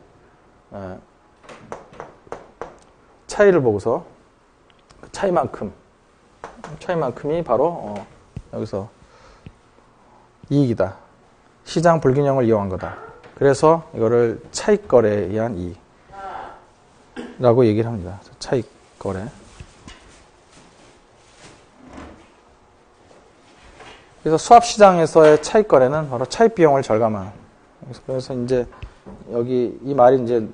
차이를 보고서 그 차이만큼이 바로 여기서 이익이다. 시장 불균형을 이용한 거다. 그래서 이거를 차익거래에 의한 이익이라고 얘기를 합니다. 차익거래. 그래서 수합시장에서의 차익거래는 바로 차익비용을 절감한. 그래서 이제 여기 이 말이 이제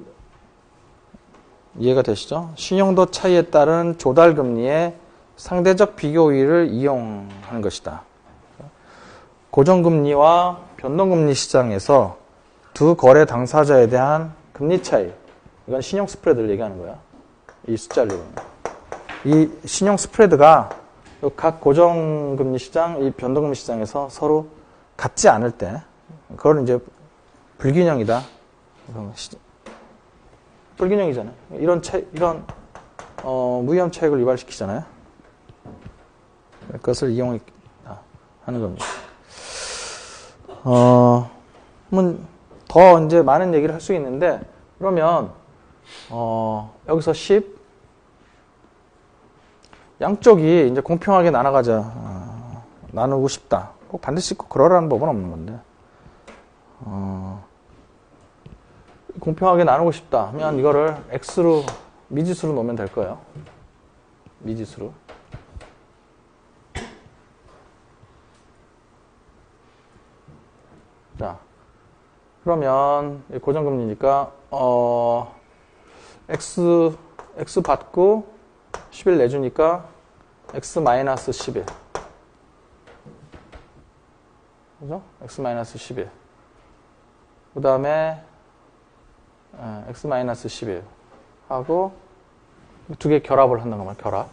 이해가 되시죠? 신용도 차이에 따른 조달금리의 상대적 비교 우위를 이용하는 것이다. 고정금리와 변동금리 시장에서 두 거래 당사자에 대한 금리 차이. 이건 신용 스프레드를 얘기하는 거야. 이 숫자를 얘기하는 거야. 이 신용 스프레드가 각 고정금리 시장, 이 변동금리 시장에서 서로 같지 않을 때, 그걸 이제 불균형이다. 불균형이잖아요. 이런 무위험 차익을 유발시키잖아요. 그것을 이용하는 겁니다. 더 이제 많은 얘기를 할 수 있는데, 그러면, 여기서 10, 양쪽이 이제 공평하게 나누고 싶다. 꼭 반드시 꼭 그러라는 법은 없는 건데, 공평하게 나누고 싶다 하면 이거를 X로, 미지수로 놓으면 될 거예요. 미지수로. 자, 그러면 고정금리니까 X 받고 10일 내주니까 X 마이너스 11. 그죠? X 마이너스 11. 그 다음에 X 마이너스 11 하고 두 개 결합을 한다는 겁니다.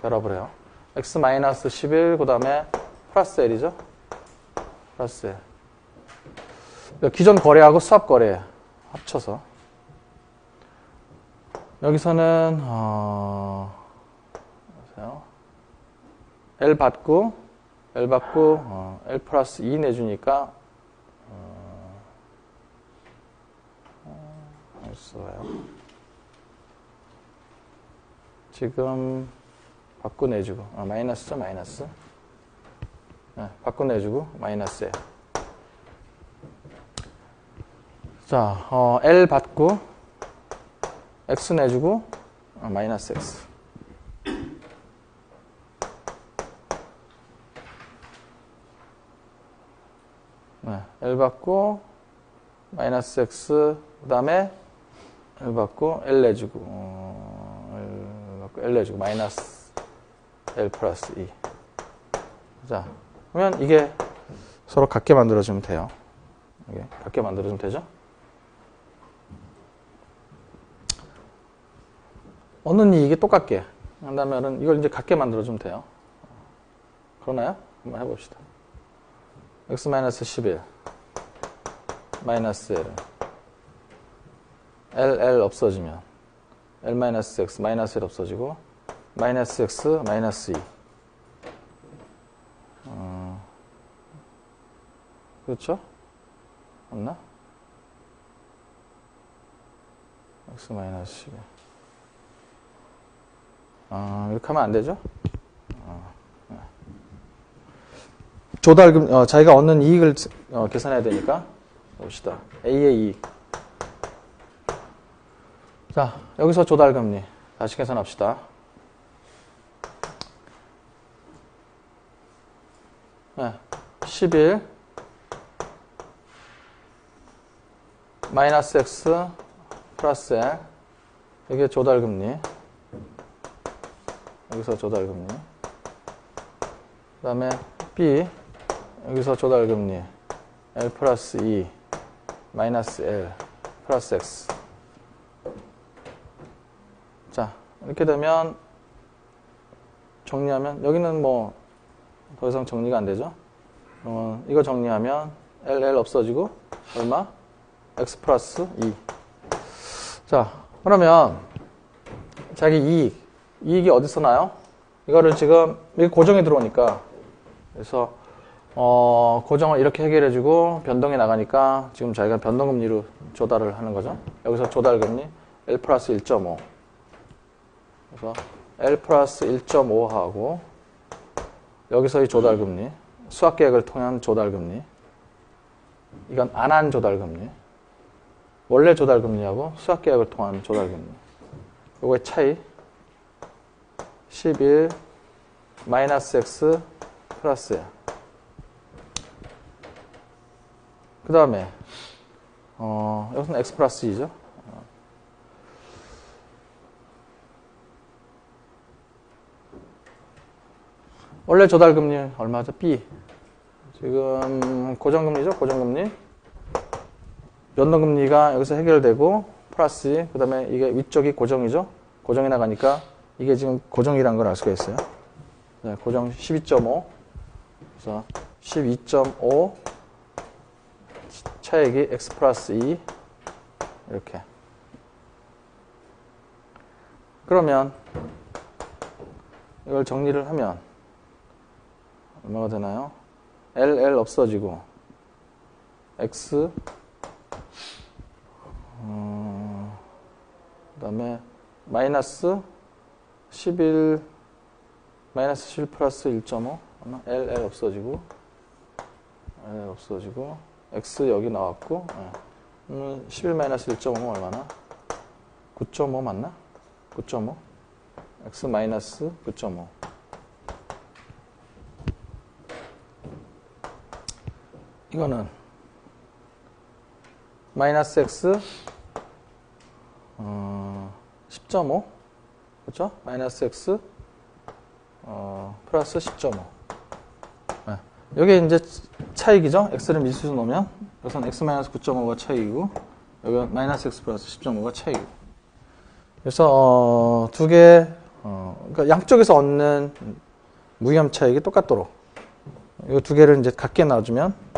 결합을 해요. X 마이너스 11 그 다음에 플러스 L이죠. 플러스 L. 기존 거래하고 수합 거래 합쳐서 여기서는 L 받고 L 플러스 2 내주니까 지금 받고 내주고 마이너스죠. 마이너스. 네, 받고 내주고 마이너스 L. 자, L 받고 X 내주고 마이너스 X. 네, L 받고 마이너스 X 그 다음에 L 받고 L 내주고 L 내주고 마이너스 L 플러스 2. 자, 그러면 이게 서로 같게 만들어주면 돼요. 이게 같게 만들어주면 되죠? 얻는 이익이 똑같게 한다면은 이걸 이제 같게 만들어주면 돼요. 그러나요? 한번 해봅시다. X-11 마이너스 L 없어지면 L-X 마이너스 L 없어지고 마이너스 X 마이너스 2 그렇죠? 맞나? X 마이너스 11 이렇게 하면 안 되죠? 조달금, 자기가 얻는 이익을 계산해야 되니까. 봅시다. A의 이익. 자, 여기서 조달금리. 다시 계산합시다. 네, 11 마이너스 X 플러스 L. 이게 조달금리. 여기서 조달금리. 그 다음에 B 여기서 조달금리 L 플러스 2 마이너스 L 플러스 X. 자, 이렇게 되면 정리하면 여기는 뭐 더 이상 정리가 안 되죠. 이거 정리하면 LL 없어지고 얼마? X 플러스 2. 자, 그러면 자기 이익이 어디서 나요? 이거를 지금 이게 고정이 들어오니까 그래서 고정을 이렇게 해결해주고 변동이 나가니까 지금 자기가 변동금리로 조달을 하는 거죠. 여기서 조달금리 L 플러스 1.5. 그래서 L 플러스 1.5하고 여기서 이 조달금리 수학계획을 통한 조달금리 이건 안 한 조달금리 원래 조달금리하고 수학계획을 통한 조달금리 요거의 차이 11 마이너스 X 플러스야. 그 다음에 여기서는 X 플러스 2죠. 원래 조달금리 얼마죠? B. 지금 고정금리죠? 고정금리. 변동금리가 여기서 해결되고 플러스 그 다음에 이게 위쪽이 고정이죠? 고정이 나가니까 이게 지금 고정이라는 걸 알 수가 있어요. 네, 고정 12.5 그래서 12.5 차액이 X 플러스 2 이렇게. 그러면 이걸 정리를 하면 얼마가 되나요? LL 없어지고 X 그 다음에 마이너스 11 플러스 1.5 LL 없어지고 LL 없어지고 X 여기 나왔고 11 마이너스 1.5면 얼마나? 9.5 맞나? 9.5 X 마이너스 9.5 이거는 마이너스 X 10.5 그렇죠? 마이너스 X 플러스 10.5 네. 여기 이제 차익이죠? X를 미수로 놓으면 여기서는 X 마이너스 9.5가 차익이고 여기 마이너스 X 플러스 10.5가 차익이고 그래서 두 개 그러니까 양쪽에서 얻는 무위험 차익이 똑같도록 이 두 개를 이제 같게 놔주면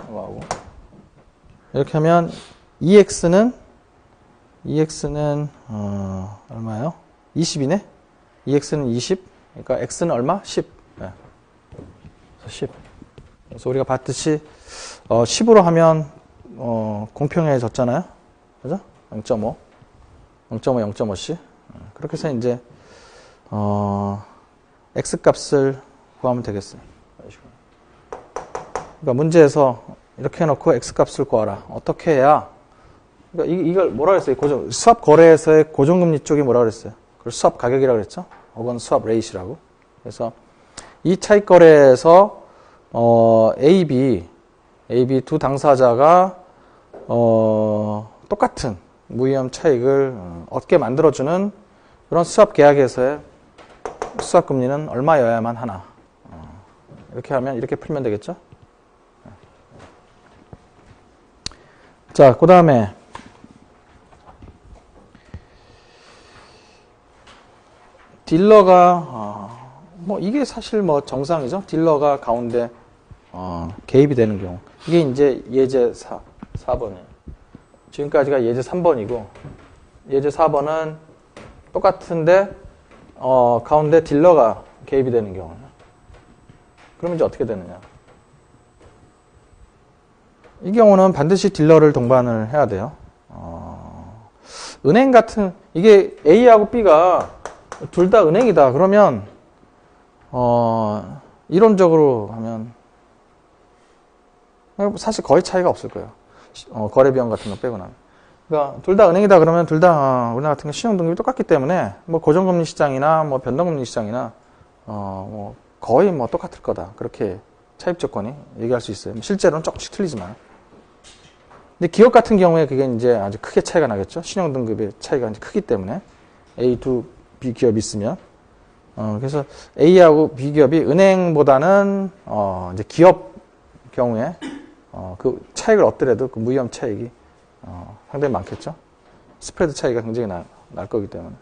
이렇게 하면 EX는 얼마예요? 20이네? EX는 20. 그러니까 X는 얼마? 10. 네. 10. 그래서 우리가 봤듯이 10으로 하면 공평해졌잖아요. 그죠? 0.5. 0.5씩. 그렇게 해서 이제 X 값을 구하면 되겠어요. 그러니까 문제에서 이렇게 해놓고 X 값을 구하라. 어떻게 해야? 그러니까 이걸 뭐라 그랬어요? 수합 거래에서의 고정금리 쪽이 뭐라 그랬어요? 그걸 수합 가격이라고 그랬죠? 혹은 수합 레이시라고. 그래서 이 차익 거래에서 A, B 두 당사자가 똑같은 무위험 차익을 얻게 만들어주는 그런 수합 계약에서의 수합 금리는 얼마여야만 하나. 이렇게 하면 이렇게 풀면 되겠죠? 자, 그 다음에 딜러가 뭐 이게 사실 뭐 정상이죠. 딜러가 가운데 개입이 되는 경우 이게 이제 예제 4번이에요. 지금까지가 예제 3번이고 예제 4번은 똑같은데 가운데 딜러가 개입이 되는 경우 그러면 이제 어떻게 되느냐? 이 경우는 반드시 딜러를 동반을 해야 돼요. 은행 같은 이게 A하고 B가 둘 다 은행이다. 그러면 이론적으로 하면 사실 거의 차이가 없을 거예요. 거래 비용 같은 거 빼고는. 그러니까 둘 다 은행이다 그러면 둘 다 우리나라 같은 경 신용 등급이 똑같기 때문에 뭐 고정금리 시장이나 뭐 변동금리 시장이나 뭐 거의 뭐 똑같을 거다. 그렇게 차입 조건이 얘기할 수 있어요. 실제로는 조금씩 틀리지만. 근데 기업 같은 경우에 그게 이제 아주 크게 차이가 나겠죠. 신용 등급의 차이가 이제 크기 때문에 A 두 B 기업이 있으면 그래서 A하고 B 기업이 은행보다는 이제 기업 경우에 그 차익을 얻더라도 그 무위험 차익이 상당히 많겠죠. 스프레드 차이가 굉장히 날 거기 때문에.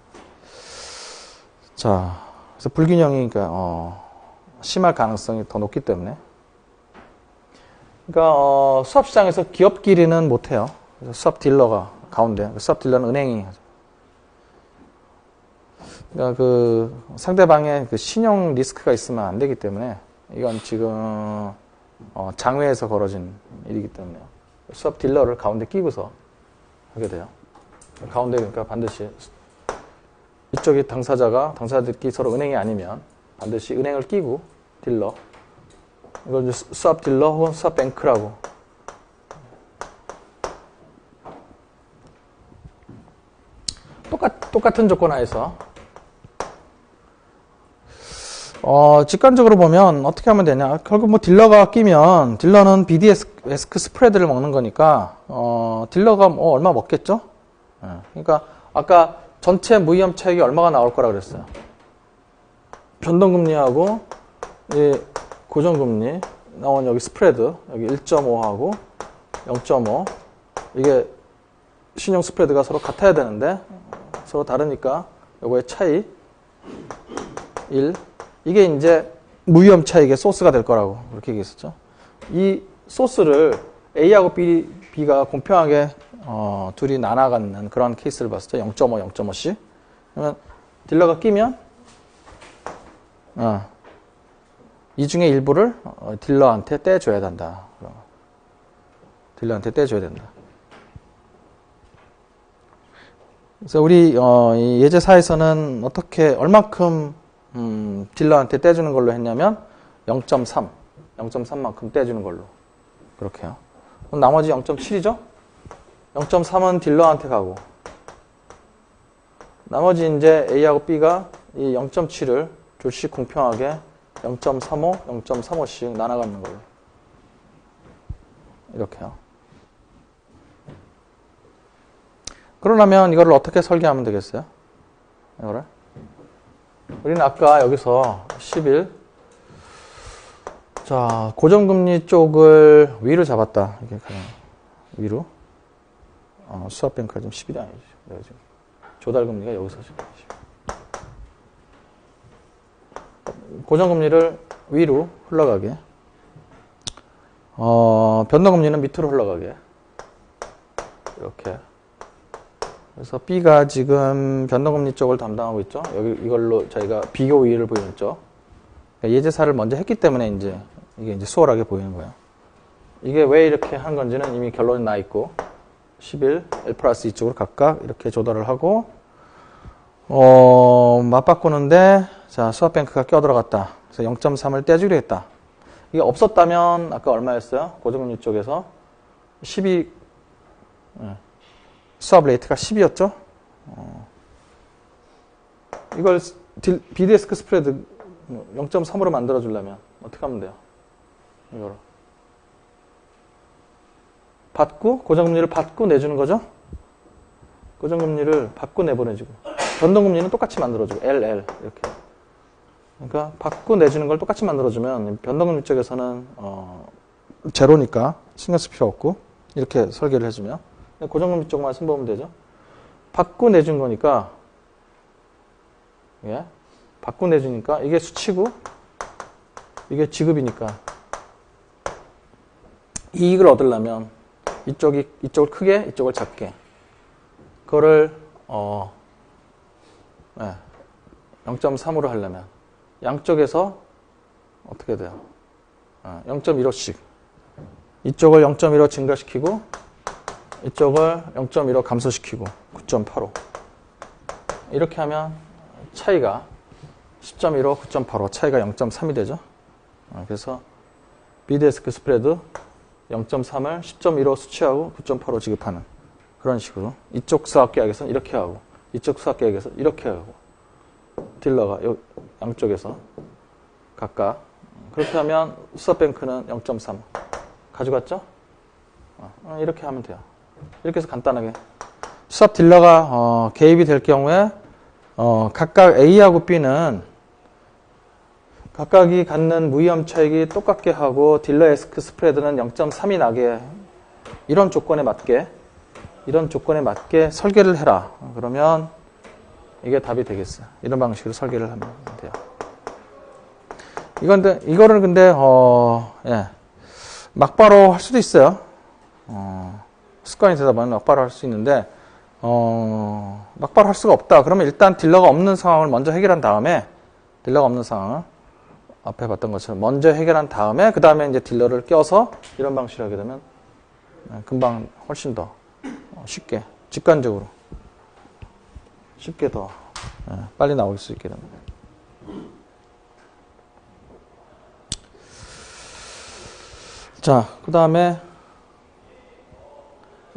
자, 그래서 불균형이 그러니까 심할 가능성이 더 높기 때문에. 그러니까 수합 시장에서 기업끼리는 못 해요. 그래서 수합 딜러가 가운데, 수합 딜러는 은행이 하죠. 그러니까 그 상대방의 그 신용 리스크가 있으면 안 되기 때문에 이건 지금 장외에서 벌어진 일이기 때문에요. 수합 딜러를 가운데 끼고서 하게 돼요. 가운데 그러니까 반드시 이쪽이 당사자들끼리 서로 은행이 아니면 반드시 은행을 끼고 딜러, 이걸 이제 수합 딜러 혹은 수합 뱅크라고. 똑같은 조건 하에서 직관적으로 보면 어떻게 하면 되냐. 결국 뭐 딜러가 끼면 딜러는 BDS 스프레드를 먹는 거니까 딜러가 뭐 얼마 먹겠죠? 그러니까 아까 전체 무위험 차익이 얼마가 나올 거라 그랬어요. 변동금리하고 이 고정금리 나온 여기 스프레드 여기 1.5하고 0.5 이게 신용 스프레드가 서로 같아야 되는데 서로 다르니까 요거의 차이 1 이게 이제 무위험 차익의 소스가 될 거라고 그렇게 얘기했었죠. 이 소스를 A하고 B가 공평하게 둘이 나눠가는 그런 케이스를 봤을 때 0.5, 0.5씩. 그러면 딜러가 끼면 이 중에 일부를 딜러한테 떼줘야 된다. 딜러한테 떼줘야 된다. 그래서 우리 이 예제사에서는 어떻게 얼마큼 딜러한테 떼주는 걸로 했냐면 0.3만큼 떼주는 걸로 그렇게 해요. 그럼 나머지 0.7이죠? 0.3은 딜러한테 가고 나머지 이제 A하고 B가 이 0.7을 둘씩 공평하게 0.35, 0.35씩 나눠가는 걸로 이렇게요. 그러려면 이거를 어떻게 설계하면 되겠어요? 이거를 우리는 아까 여기서 11 자, 고정금리 쪽을 위로 잡았다. 이게 그냥 위로. 수합뱅크가 지금 10일이 아니죠. 내가 지금 조달금리가 여기서 지금 고정금리를 위로 흘러가게. 변동금리는 밑으로 흘러가게. 이렇게. 그래서 B가 지금 변동금리 쪽을 담당하고 있죠. 여기 이걸로 저희가 비교 우위를 보여줬죠. 그러니까 예제사를 먼저 했기 때문에 이게 이제 수월하게 보이는 거예요. 이게 왜 이렇게 한 건지는 이미 결론이 나 있고 11, L 플러스 이쪽으로 각각 이렇게 조달을 하고 맞바꾸는데 자 수합뱅크가 껴들어갔다. 그래서 0.3을 떼주려 했다. 이게 없었다면 아까 얼마였어요? 고정금리 쪽에서 12 수합 레이트가 10이었죠? 이걸 BDS크 스프레드 0.3으로 만들어주려면 어떻게 하면 돼요? 이거를 받고 고정금리를 받고 내주는 거죠? 고정금리를 받고 내보내주고 변동금리는 똑같이 만들어주고 LL 이렇게 그러니까 받고 내주는 걸 똑같이 만들어주면 변동금리 쪽에서는 제로니까 신경 쓸 필요 없고 이렇게 설계를 해주면 고정금리 쪽만 손보면 되죠? 받고 내준 거니까 예? 받고 내주니까 이게 수치고 이게 지급이니까 이익을 얻으려면 이쪽을 크게 이쪽을 작게 그거를 0.3으로 하려면 양쪽에서 어떻게 돼요? 0.15씩 이쪽을 0.15 증가시키고 이쪽을 0.15 감소시키고 9.85 이렇게 하면 차이가 10.15, 9.85 차이가 0.3이 되죠. 그래서 BDS크 스프레드 0.3을 10.15 수취하고 9.85 지급하는 그런 식으로 이쪽 수학계약에서는 이렇게 하고 이쪽 수학계약에서 이렇게 하고 딜러가 양쪽에서 각각 그렇게 하면 수합뱅크는 0.3 가져갔죠? 이렇게 하면 돼요. 이렇게 해서 간단하게 수합 딜러가 개입이 될 경우에 각각 A하고 B는 각각이 갖는 무위험 차익이 똑같게 하고 딜러 에스크 스프레드는 0.3이 나게 이런 조건에 맞게 설계를 해라. 그러면 이게 답이 되겠어요. 이런 방식으로 설계를 하면 돼요. 이거를 근데 막바로 할 수도 있어요. 습관이 되다 보면 막바로 할 수 있는데 막바로 할 수가 없다. 그러면 일단 딜러가 없는 상황을 먼저 해결한 다음에 딜러가 없는 상황을 앞에 봤던 것처럼 먼저 해결한 다음에 그 다음에 이제 딜러를 껴서 이런 방식으로 하게 되면 금방 훨씬 더 쉽게 직관적으로 쉽게 더 빨리 나올 수 있게 됩니다. 자, 그 다음에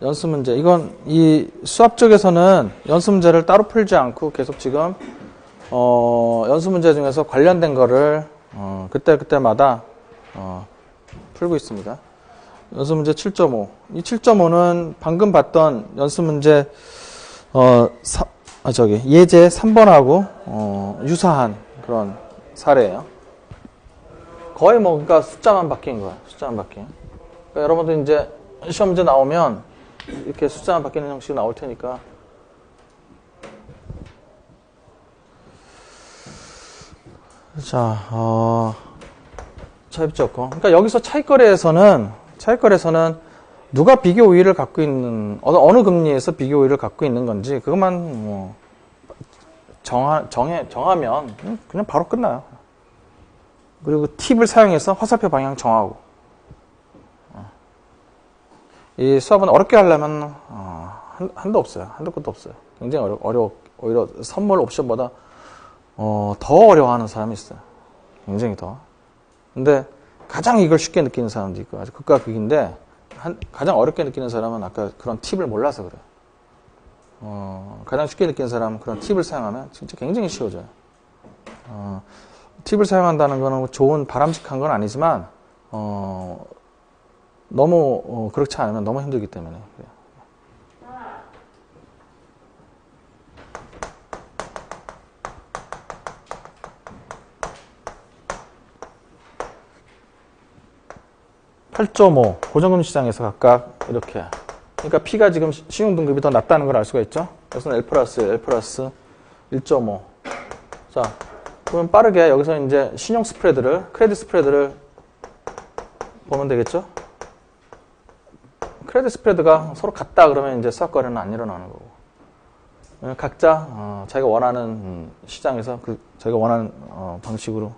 연습 문제. 이건 이 수학 쪽에서는 연습 문제를 따로 풀지 않고 계속 지금 연습 문제 중에서 관련된 거를 그때마다 풀고 있습니다. 연습 문제 7.5. 이 7.5는 방금 봤던 연습 문제 예제 3번하고 유사한 그런 사례예요. 거의 그러니까 숫자만 바뀐 거야. 숫자만 바뀐. 그러니까 여러분들 이제 시험 문제 나오면 이렇게 숫자만 바뀌는 형식이 나올 테니까. 자, 차입적공. 그러니까 여기서 차익거래에서는 누가 비교 우위를 갖고 있는, 어느 금리에서 비교 우위를 갖고 있는 건지, 그것만 정하면 그냥 바로 끝나요. 그리고 팁을 사용해서 화살표 방향 정하고. 이 수업은 어렵게 하려면, 한도 없어요. 한도 끝도 없어요. 굉장히 오히려 선물 옵션보다, 더 어려워하는 사람이 있어요. 굉장히 더. 근데 가장 이걸 쉽게 느끼는 사람도 있고, 아주 극과 극인데, 가장 어렵게 느끼는 사람은 아까 그런 팁을 몰라서 그래요. 가장 쉽게 느끼는 사람은 그런 팁을 사용하면 진짜 굉장히 쉬워져요. 팁을 사용한다는 거는 좋은, 바람직한 건 아니지만, 너무, 그렇지 않으면 너무 힘들기 때문에. 그래요. 고정금리 시장에서 각각 이렇게. 그러니까 P가 지금 신용등급이 더 낮다는 걸 알 수가 있죠. 여기서는 L 플러스 1.5. 자, 그러면 빠르게 여기서 이제 신용 스프레드를, 크레딧 스프레드를 보면 되겠죠. 크레딧 스프레드가 서로 같다 그러면 이제 수학 거래는 안 일어나는 거고. 각자 자기가 원하는 시장에서 자기가 원하는 방식으로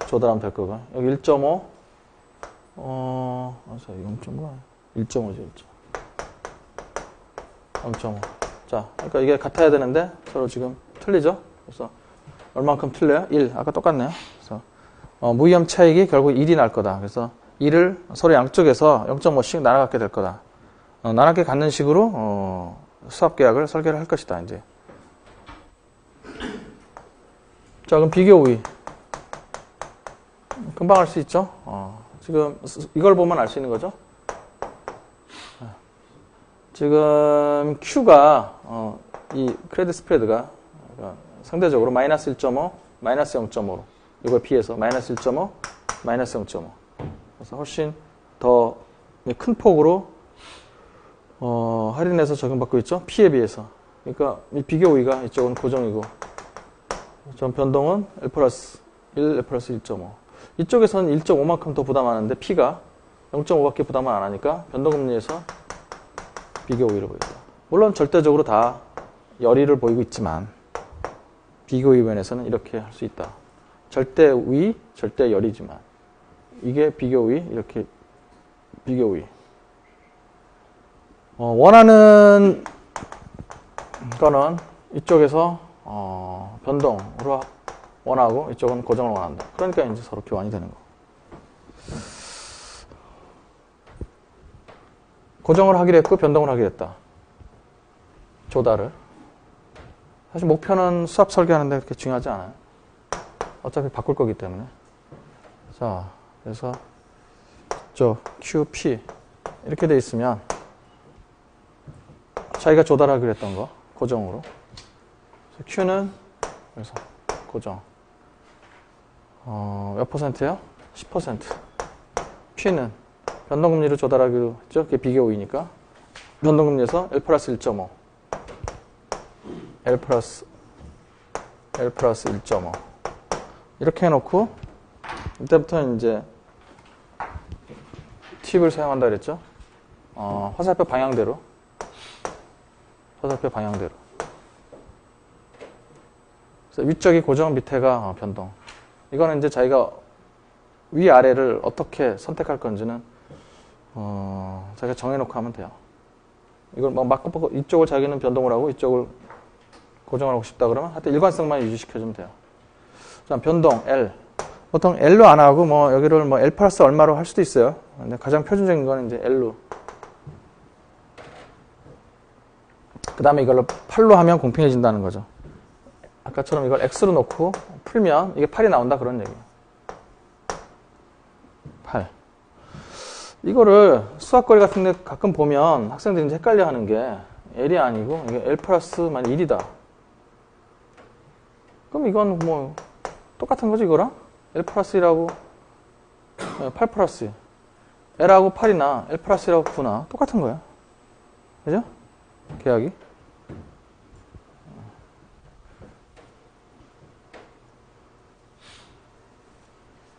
조달하면 될 거고. 여기 1.5. 0.5. 1.5죠, 0.5. 자, 그러니까 이게 같아야 되는데 서로 지금 틀리죠? 그래서 얼만큼 틀려요? 1. 아까 똑같네요. 그래서 무위험 차익이 결국 1이 날 거다. 그래서 1을 서로 양쪽에서 0.5씩 나눠갖게 될 거다. 나눠갖게 갖는 식으로 수합 계약을 설계를 할 것이다. 이제. 자, 그럼 비교 우위. 금방 알 수 있죠? 지금 이걸 보면 알 수 있는 거죠? 지금 Q가 이 크레딧 스프레드가 상대적으로 마이너스 1.5, 마이너스 0.5로 이걸 비해서 마이너스 1.5, 마이너스 0.5 그래서 훨씬 더 큰 폭으로 할인해서 적용받고 있죠? P에 비해서. 그러니까 이 비교 우위가 이쪽은 고정이고 전 변동은 L 플러스 1, L 플러스 1.5 이쪽에서는 1.5만큼 더 부담하는데 P가 0.5밖에 부담을 안 하니까 변동금리에서 비교 우위를 보인다. 물론 절대적으로 다 열의를 보이고 있지만 비교 우위 면에서는 이렇게 할 수 있다. 절대 우위, 절대 열이지만 이게 비교 우위, 이렇게 비교 우위. 원하는 거는 이쪽에서 변동으로 원하고 이쪽은 고정을 원한다. 그러니까 이제 서로 교환이 되는 거. 고정을 하기로 했고 변동을 하기로 했다. 조달을. 사실 목표는 수합 설계하는데 그렇게 중요하지 않아요. 어차피 바꿀 거기 때문에. 자, 그래서 QP 이렇게 돼 있으면 자기가 조달하기로 했던 거 고정으로. Q는 그래서 고정. 몇 퍼센트예요? 10%. P는 변동금리를 조달하기로 했죠. 그게 비교우이니까. 변동금리에서 L 플러스 1.5. L 플러스 1.5. 이렇게 해놓고, 이때부터 이제 팁을 사용한다 그랬죠. 화살표 방향대로. 그래서 위쪽이 고정, 밑에가 변동. 이거는 이제 자기가 위아래를 어떻게 선택할 건지는 자기가 정해놓고 하면 돼요. 이걸 막 이쪽을 자기는 변동을 하고 이쪽을 고정을 하고 싶다 그러면 하여튼 일관성만 유지시켜주면 돼요. 자, 변동 L. 보통 L로 안 하고 여기를 L 플러스 얼마로 할 수도 있어요. 근데 가장 표준적인 거는 이제 L로. 그 다음에 이걸로 8로 하면 공평해진다는 거죠. 아까처럼 이걸 X로 놓고 풀면 이게 8이 나온다 그런 얘기예요. 8. 이거를 수학거리 같은 데 가끔 보면 학생들이 이제 헷갈려 하는 게 L이 아니고 이게 L 플러스만 1이다. 그럼 이건 똑같은 거지 이거랑? L 플러스 1하고 8 플러스 1. L하고 8이나 L 플러스 1하고 9나 똑같은 거야. 그죠? 계약이.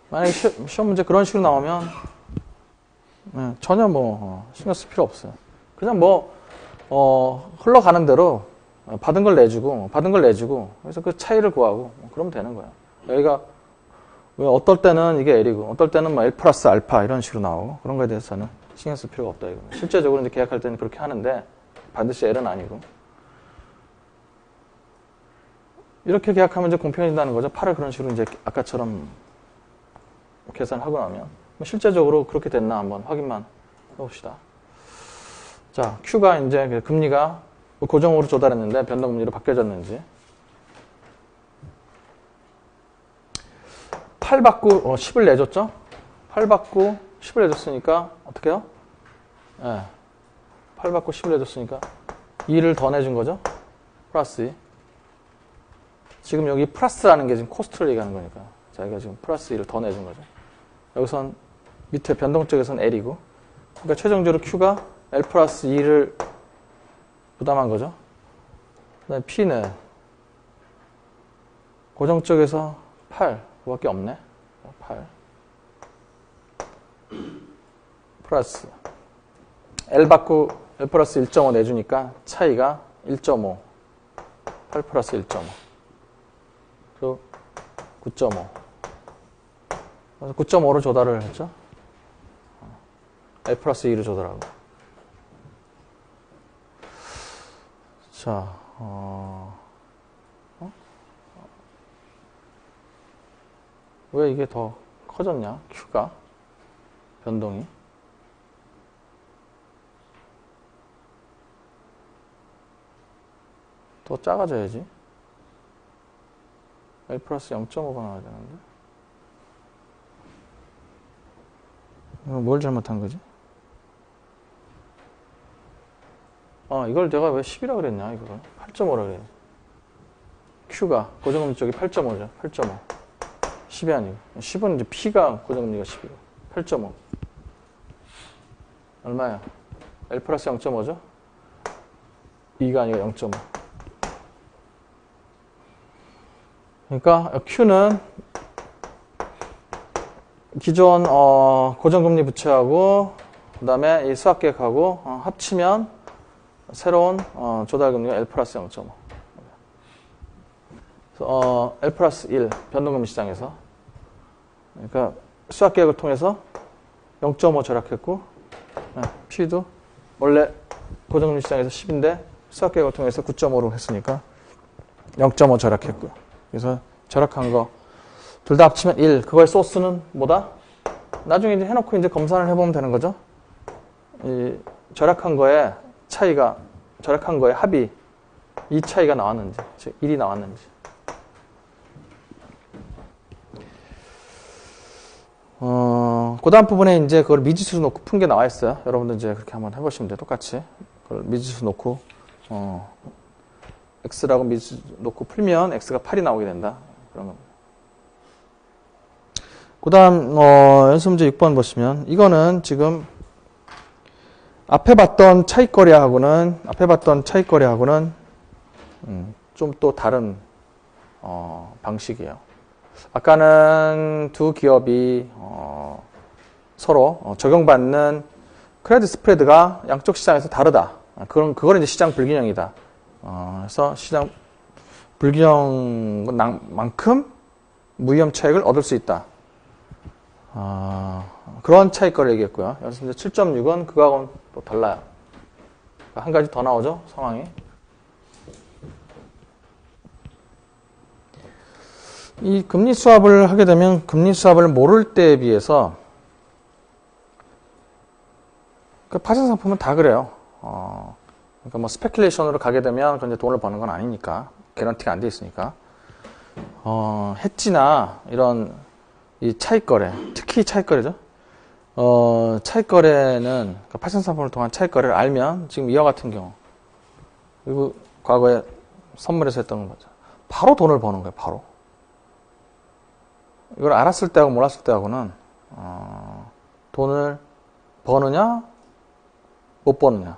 만약에 시험 문제 그런 식으로 나오면 전혀 신경 쓸 필요 없어요. 그냥 흘러가는 대로 받은 걸 내주고 그래서 그 차이를 구하고 그러면 되는 거야. 여기가 왜 어떨 때는 이게 L이고 어떨 때는 L 플러스 알파 이런 식으로 나오고 그런 거에 대해서는 신경 쓸 필요가 없다. 이거는. 실제적으로 이제 계약할 때는 그렇게 하는데 반드시 L은 아니고 이렇게 계약하면 이제 공평해진다는 거죠. 8을 그런 식으로 이제 아까처럼 계산하고 나면 실제적으로 그렇게 됐나 한번 확인만 해봅시다. 자, Q가 이제 금리가 고정으로 조달했는데 변동금리로 바뀌어졌는지 8 받고 10을 내줬죠? 8 받고 10을 내줬으니까 어떻게 해요? 8 받고 10을 내줬으니까 2를 더 내준 거죠? 플러스 2. 지금 여기 플러스라는 게 지금 코스트를 얘기하는 거니까 자기가 지금 플러스 2를 더 내준 거죠. 여기선 밑에 변동 쪽에서는 L이고 그러니까 최종적으로 Q가 L 플러스 2를 부담한 거죠. 그 다음에 P는 고정 쪽에서 8 그밖에 없네. 8 플러스 L 받고 L 플러스 1.5 내주니까 차이가 1.5 8 플러스 1.5 그리고 9.5 그래서 9.5로 조달을 했죠. L 플러스 2를 조달하고 자 왜 이게 더 커졌냐? Q가 변동이 더 작아져야지. L 플러스 0.5가 나와야 되는데 뭘 잘못한 거지? 이걸 내가 왜 10이라 그랬냐 이거를 8.5라 그래. Q가 고정금리 쪽이 8.5죠. 8.5 10이 아니고 10은 이제 P가 고정금리가 10이고 8.5 얼마야? L 플러스 0.5죠? 2가 아니고 0.5 그러니까 Q는 기존 고정금리 부채하고 그 다음에 이 수학계획하고 합치면 새로운 조달금리가 L 플러스 0.5 L 플러스 1 변동금리 시장에서 그러니까 수학계획을 통해서 0.5 절약했고 P도 원래 고정금리 시장에서 10인데 수학계획을 통해서 9.5로 했으니까 0.5 절약했고요. 그래서 절약한 거 둘 다 합치면 1. 그거의 소스는 뭐다? 나중에 이제 해놓고 이제 검사를 해보면 되는 거죠. 이 절약한 거에 차이가, 절약한 거에 합이 이 차이가 나왔는지, 즉 1이 나왔는지. 그 다음 부분에 이제 그걸 미지수로 놓고 푼 게 나와 있어요. 여러분들 이제 그렇게 한번 해보시면 돼요. 똑같이. 그걸 미지수 놓고, X라고 미지수 놓고 풀면 X가 8이 나오게 된다. 그런 겁니다. 그 다음, 연습 문제 6번 보시면, 이거는 지금, 앞에 봤던 차익거래하고는, 좀 또 다른, 방식이에요. 아까는 두 기업이, 서로 적용받는 크레딧 스프레드가 양쪽 시장에서 다르다. 그거는 이제 시장 불균형이다. 그래서 시장 불균형만큼 무위험 차익을 얻을 수 있다. 그런 차익거래를 얘기했고요. 여기서 이제 7.6은 그거하고는 또 달라요. 한 가지 더 나오죠, 상황이. 이 금리 수합을 하게 되면 금리 수합을 모를 때에 비해서 파생 상품은 다 그래요. 그러니까 뭐 스페큘레이션으로 가게 되면 이제 돈을 버는 건 아니니까 개런티가 안 돼 있으니까 해지나 이런 이 차익거래, 특히 차익거래죠. 차익거래는 그러니까 파생 상품을 통한 차익거래를 알면 지금 이와 같은 경우 그리고 과거에 선물에서 했던 거죠. 바로 돈을 버는 거예요. 바로. 이걸 알았을 때하고 몰랐을 때하고는 돈을 버느냐 못 버느냐.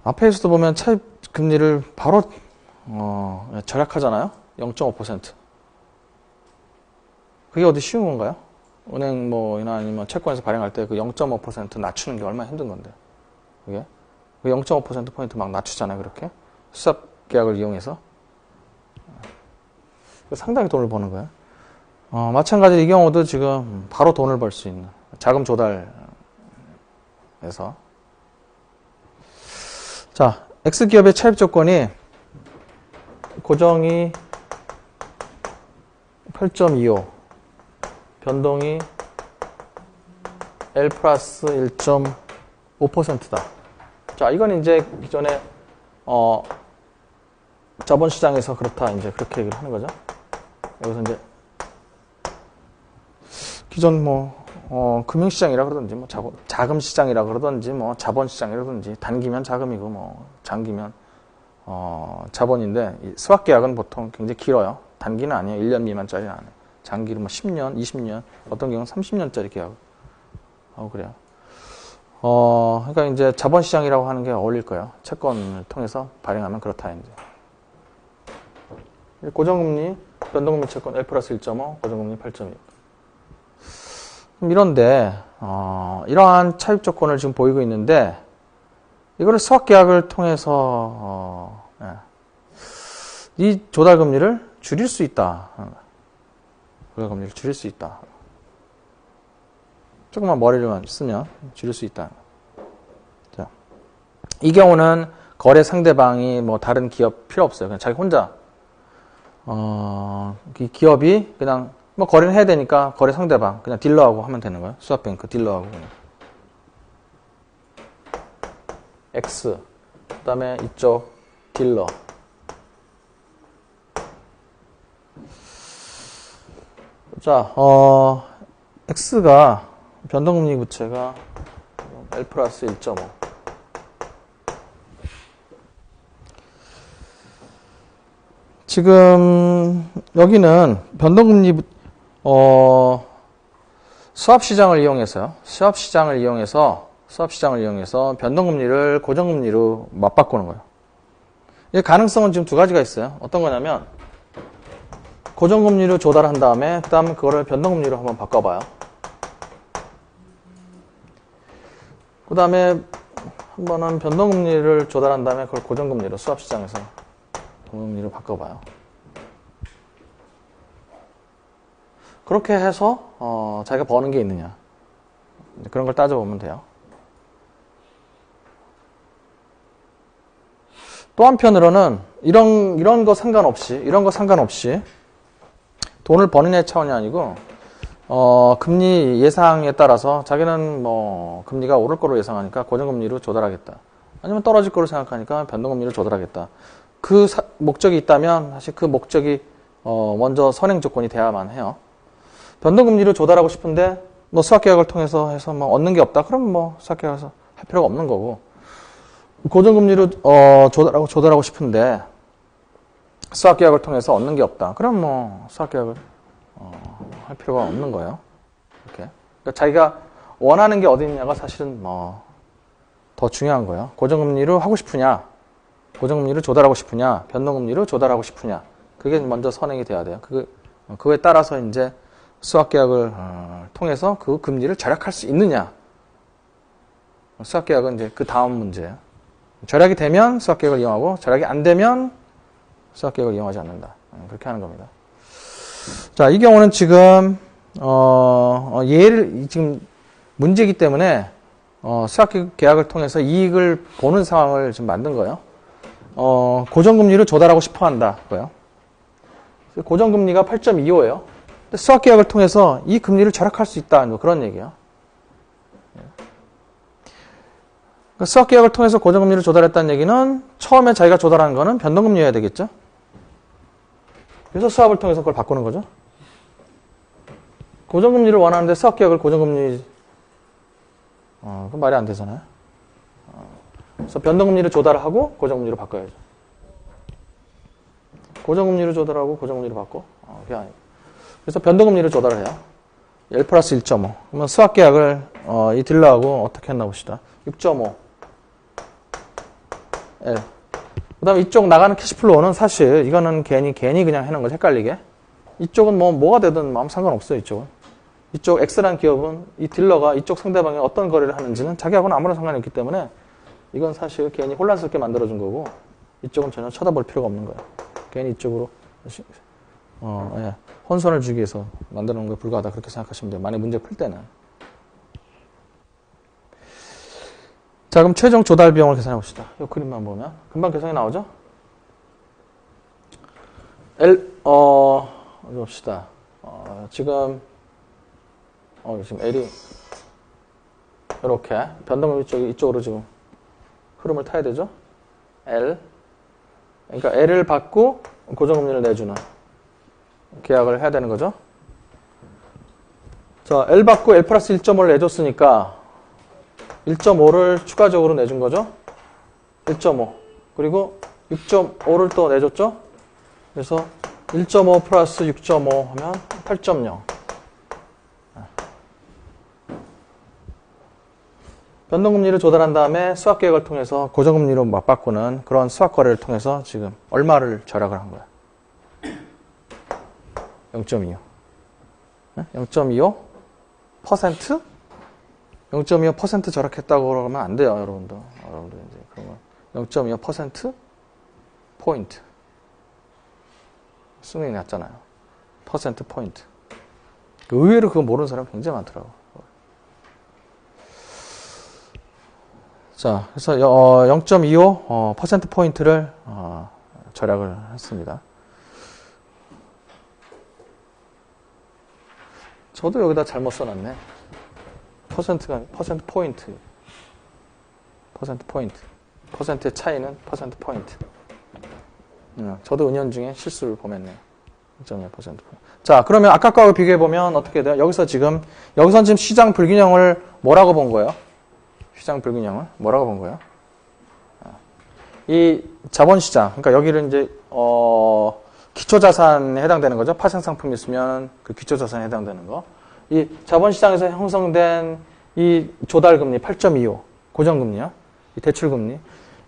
앞에서도 보면 차입 금리를 바로 절약하잖아요. 0.5%. 그게 어디 쉬운 건가요? 은행 뭐이나 아니면 채권에서 발행할 때 그 0.5% 낮추는 게 얼마나 힘든 건데. 그게 0.5%포인트 막 낮추잖아요. 그렇게. 수합 계약을 이용해서. 상당히 돈을 버는 거예요. 마찬가지로 이 경우도 지금 바로 돈을 벌 수 있는 자금 조달에서. 자, X기업의 차입 조건이 고정이 8.25, 변동이 L 플러스 1.5%다. 자, 이건 이제 기존에 자본시장에서 그렇다, 이제 그렇게 얘기를 하는 거죠. 여기서 이제 기존 금융시장이라 그러든지 자금시장이라 그러든지 자본시장이라든지 단기면 자금이고 장기면 자본인데 이 수학계약은 보통 굉장히 길어요. 단기는 아니에요. 1년 미만짜리는 아니에요. 장기로 10년, 20년, 어떤 경우는 30년짜리 계약을 하고 그래요. 그러니까 이제 자본시장이라고 하는 게 어울릴 거예요. 채권을 통해서 발행하면 그렇다 이제. 고정금리, 변동금리 채권 L 플러스 1.5, 고정금리 8.2. 이런데 이러한 차입 조건을 지금 보이고 있는데 이거를 수학계약을 통해서 이 조달금리를 줄일 수 있다. 조달금리를 줄일 수 있다. 조금만 머리를만 쓰면 줄일 수 있다. 자, 이 경우는 거래 상대방이 다른 기업 필요 없어요. 그냥 자기 혼자 이 기업이 그냥 거래는 해야 되니까 거래 상대방 그냥 딜러하고 하면 되는 거예요. 수합뱅크 딜러하고 그냥. X 그 다음에 이쪽 딜러. 자, X가 변동금리 부채가 L 플러스 1.5. 지금 여기는 변동금리 수합시장을 이용해서 변동금리를 고정금리로 맞바꾸는 거예요. 이 가능성은 지금 두 가지가 있어요. 어떤 거냐면 고정금리로 조달한 다음에 그 다음에 그거를 변동금리로 한번 바꿔봐요. 그 다음에 한 번은 변동금리를 조달한 다음에 그걸 고정금리로 수합시장에서 고정금리로 바꿔봐요. 그렇게 해서 자기가 버는 게 있느냐 그런 걸 따져보면 돼요. 또 한편으로는 이런 거 상관없이 돈을 버느냐의 차원이 아니고 금리 예상에 따라서 자기는 금리가 오를 거로 예상하니까 고정금리로 조달하겠다. 아니면 떨어질 거로 생각하니까 변동금리로 조달하겠다. 그 목적이 있다면 사실 그 목적이 먼저 선행 조건이 돼야만 해요. 변동금리로 조달하고 싶은데 수학계약을 통해서 해서 얻는 게 없다. 그럼 수학계약에서 할 필요가 없는 거고. 고정금리로 조달하고 싶은데 수학계약을 통해서 얻는 게 없다. 그럼 수학계약을 할 필요가 없는 거예요. 이렇게. 그러니까 자기가 원하는 게 어디 있냐가 사실은 더 중요한 거예요. 고정금리로 하고 싶으냐, 고정금리를 조달하고 싶으냐, 변동금리를 조달하고 싶으냐. 그게 먼저 선행이 돼야 돼요. 그거에 따라서 이제 수학계약을 통해서 그 금리를 절약할 수 있느냐. 수학계약은 이제 그 다음 문제예요. 절약이 되면 수학계약을 이용하고, 절약이 안 되면 수학계약을 이용하지 않는다. 그렇게 하는 겁니다. 자, 이 경우는 지금, 지금 문제이기 때문에, 수학계약을 통해서 이익을 보는 상황을 좀 만든 거예요. 고정금리를 조달하고 싶어 한다. 그거요. 고정금리가 8.25예요. 수학계약을 통해서 이 금리를 절약할 수 있다. 그런 얘기예요. 그러니까 수학계약을 통해서 고정금리를 조달했다는 얘기는 처음에 자기가 조달하는 거는 변동금리여야 되겠죠. 그래서 수합을 통해서 그걸 바꾸는 거죠. 고정금리를 원하는데 수학계약을 고정금리 그건 말이 안 되잖아요. 그래서 변동금리를 조달하고 고정금리로 바꿔야죠. 고정금리를 조달하고 고정금리로 바꿔. 그게 아니고. 그래서 변동금리를 조달을 해요. L 플러스 1.5. 그러면 수학계약을 이 딜러하고 어떻게 했나 봅시다. 6.5 L. 그 다음에 이쪽 나가는 캐시플로우는 사실 이거는 괜히 그냥 해놓은 거죠. 헷갈리게. 이쪽은 뭐가 되든 마음 상관없어요. 이쪽은. 이쪽 X라는 기업은 이 딜러가 이쪽 상대방이 어떤 거래를 하는지는 자기하고는 아무런 상관이 없기 때문에 이건 사실 괜히 혼란스럽게 만들어준 거고 이쪽은 전혀 쳐다볼 필요가 없는 거예요. 괜히 이쪽으로 혼선을 주기 위해서 만들어 놓은 거에 불과하다. 그렇게 생각하시면 돼요. 만약 문제 풀 때는. 자, 그럼 최종 조달 비용을 계산해 봅시다. 이 그림만 보면 금방 계산이 나오죠? 어디 봅시다. 지금 L이 이렇게 변동금 이쪽으로 지금 흐름을 타야 되죠? L. 그러니까 L을 받고 고정금리를 내주는 계약을 해야 되는 거죠. 자, L 받고 L 플러스 1.5를 내줬으니까 1.5를 추가적으로 내준 거죠. 1.5. 그리고 6.5를 또 내줬죠. 그래서 1.5 플러스 6.5 하면 8.0. 변동금리를 조달한 다음에 수학계획을 통해서 고정금리로 맞바꾸는 그런 수학거래를 통해서 지금 얼마를 절약을 한 거야? 0.25. 0.25%? 0.25% 절약했다고 그러면 안 돼요, 여러분들. 여러분들 이제 그러면 0.25% 포인트. 수능이 났잖아요. 퍼센트 포인트. 의외로 그거 모르는 사람 굉장히 많더라고. 자, 그래서 0.25 퍼센트 포인트를 절약을 했습니다. 저도 여기다 잘못 써놨네. 퍼센트가 퍼센트 포인트. 퍼센트 포인트. 퍼센트의 차이는 퍼센트 포인트. 저도 은연중에 실수를 범했네요. 0.1% 포인트. 자, 그러면 아까 거하고 비교해 보면 어떻게 돼요? 여기선 지금 시장 불균형을 뭐라고 본 거예요? 시장 불균형을 뭐라고 본 거예요? 이 자본시장, 그러니까 여기를 이제 기초자산에 해당되는 거죠. 파생상품이 있으면 그 기초자산에 해당되는 거. 이 자본시장에서 형성된 이 조달금리 8.25 고정금리요. 이 대출금리.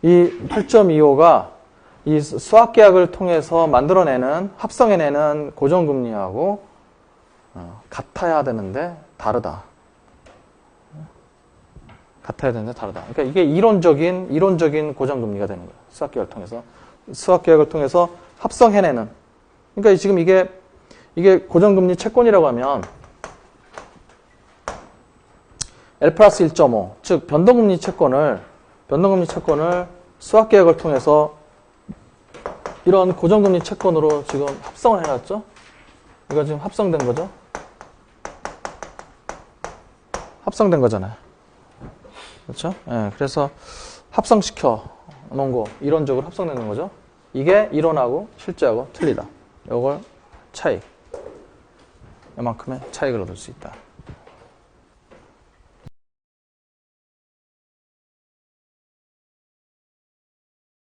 이 8.25가 이 수학계약을 통해서 만들어내는 합성해내는 고정금리하고 같아야 되는데 다르다. 같아야 되는데 다르다. 그러니까 이게 이론적인 고정금리가 되는 거예요. 수학계약을 통해서 합성해내는. 그러니까 지금 이게 고정금리 채권이라고 하면 L 플러스 1.5, 즉 변동금리 채권을 수학계약을 통해서 이런 고정금리 채권으로 지금 합성을 해놨죠. 이거 지금 합성된 거죠. 합성된 거잖아요. 그렇죠? 예, 그래서 합성시켜 놓은 거, 이론적으로 합성되는 거죠. 이게 이론하고 실제하고 틀리다. 이걸 차이. 이만큼의 차이를 얻을 수 있다.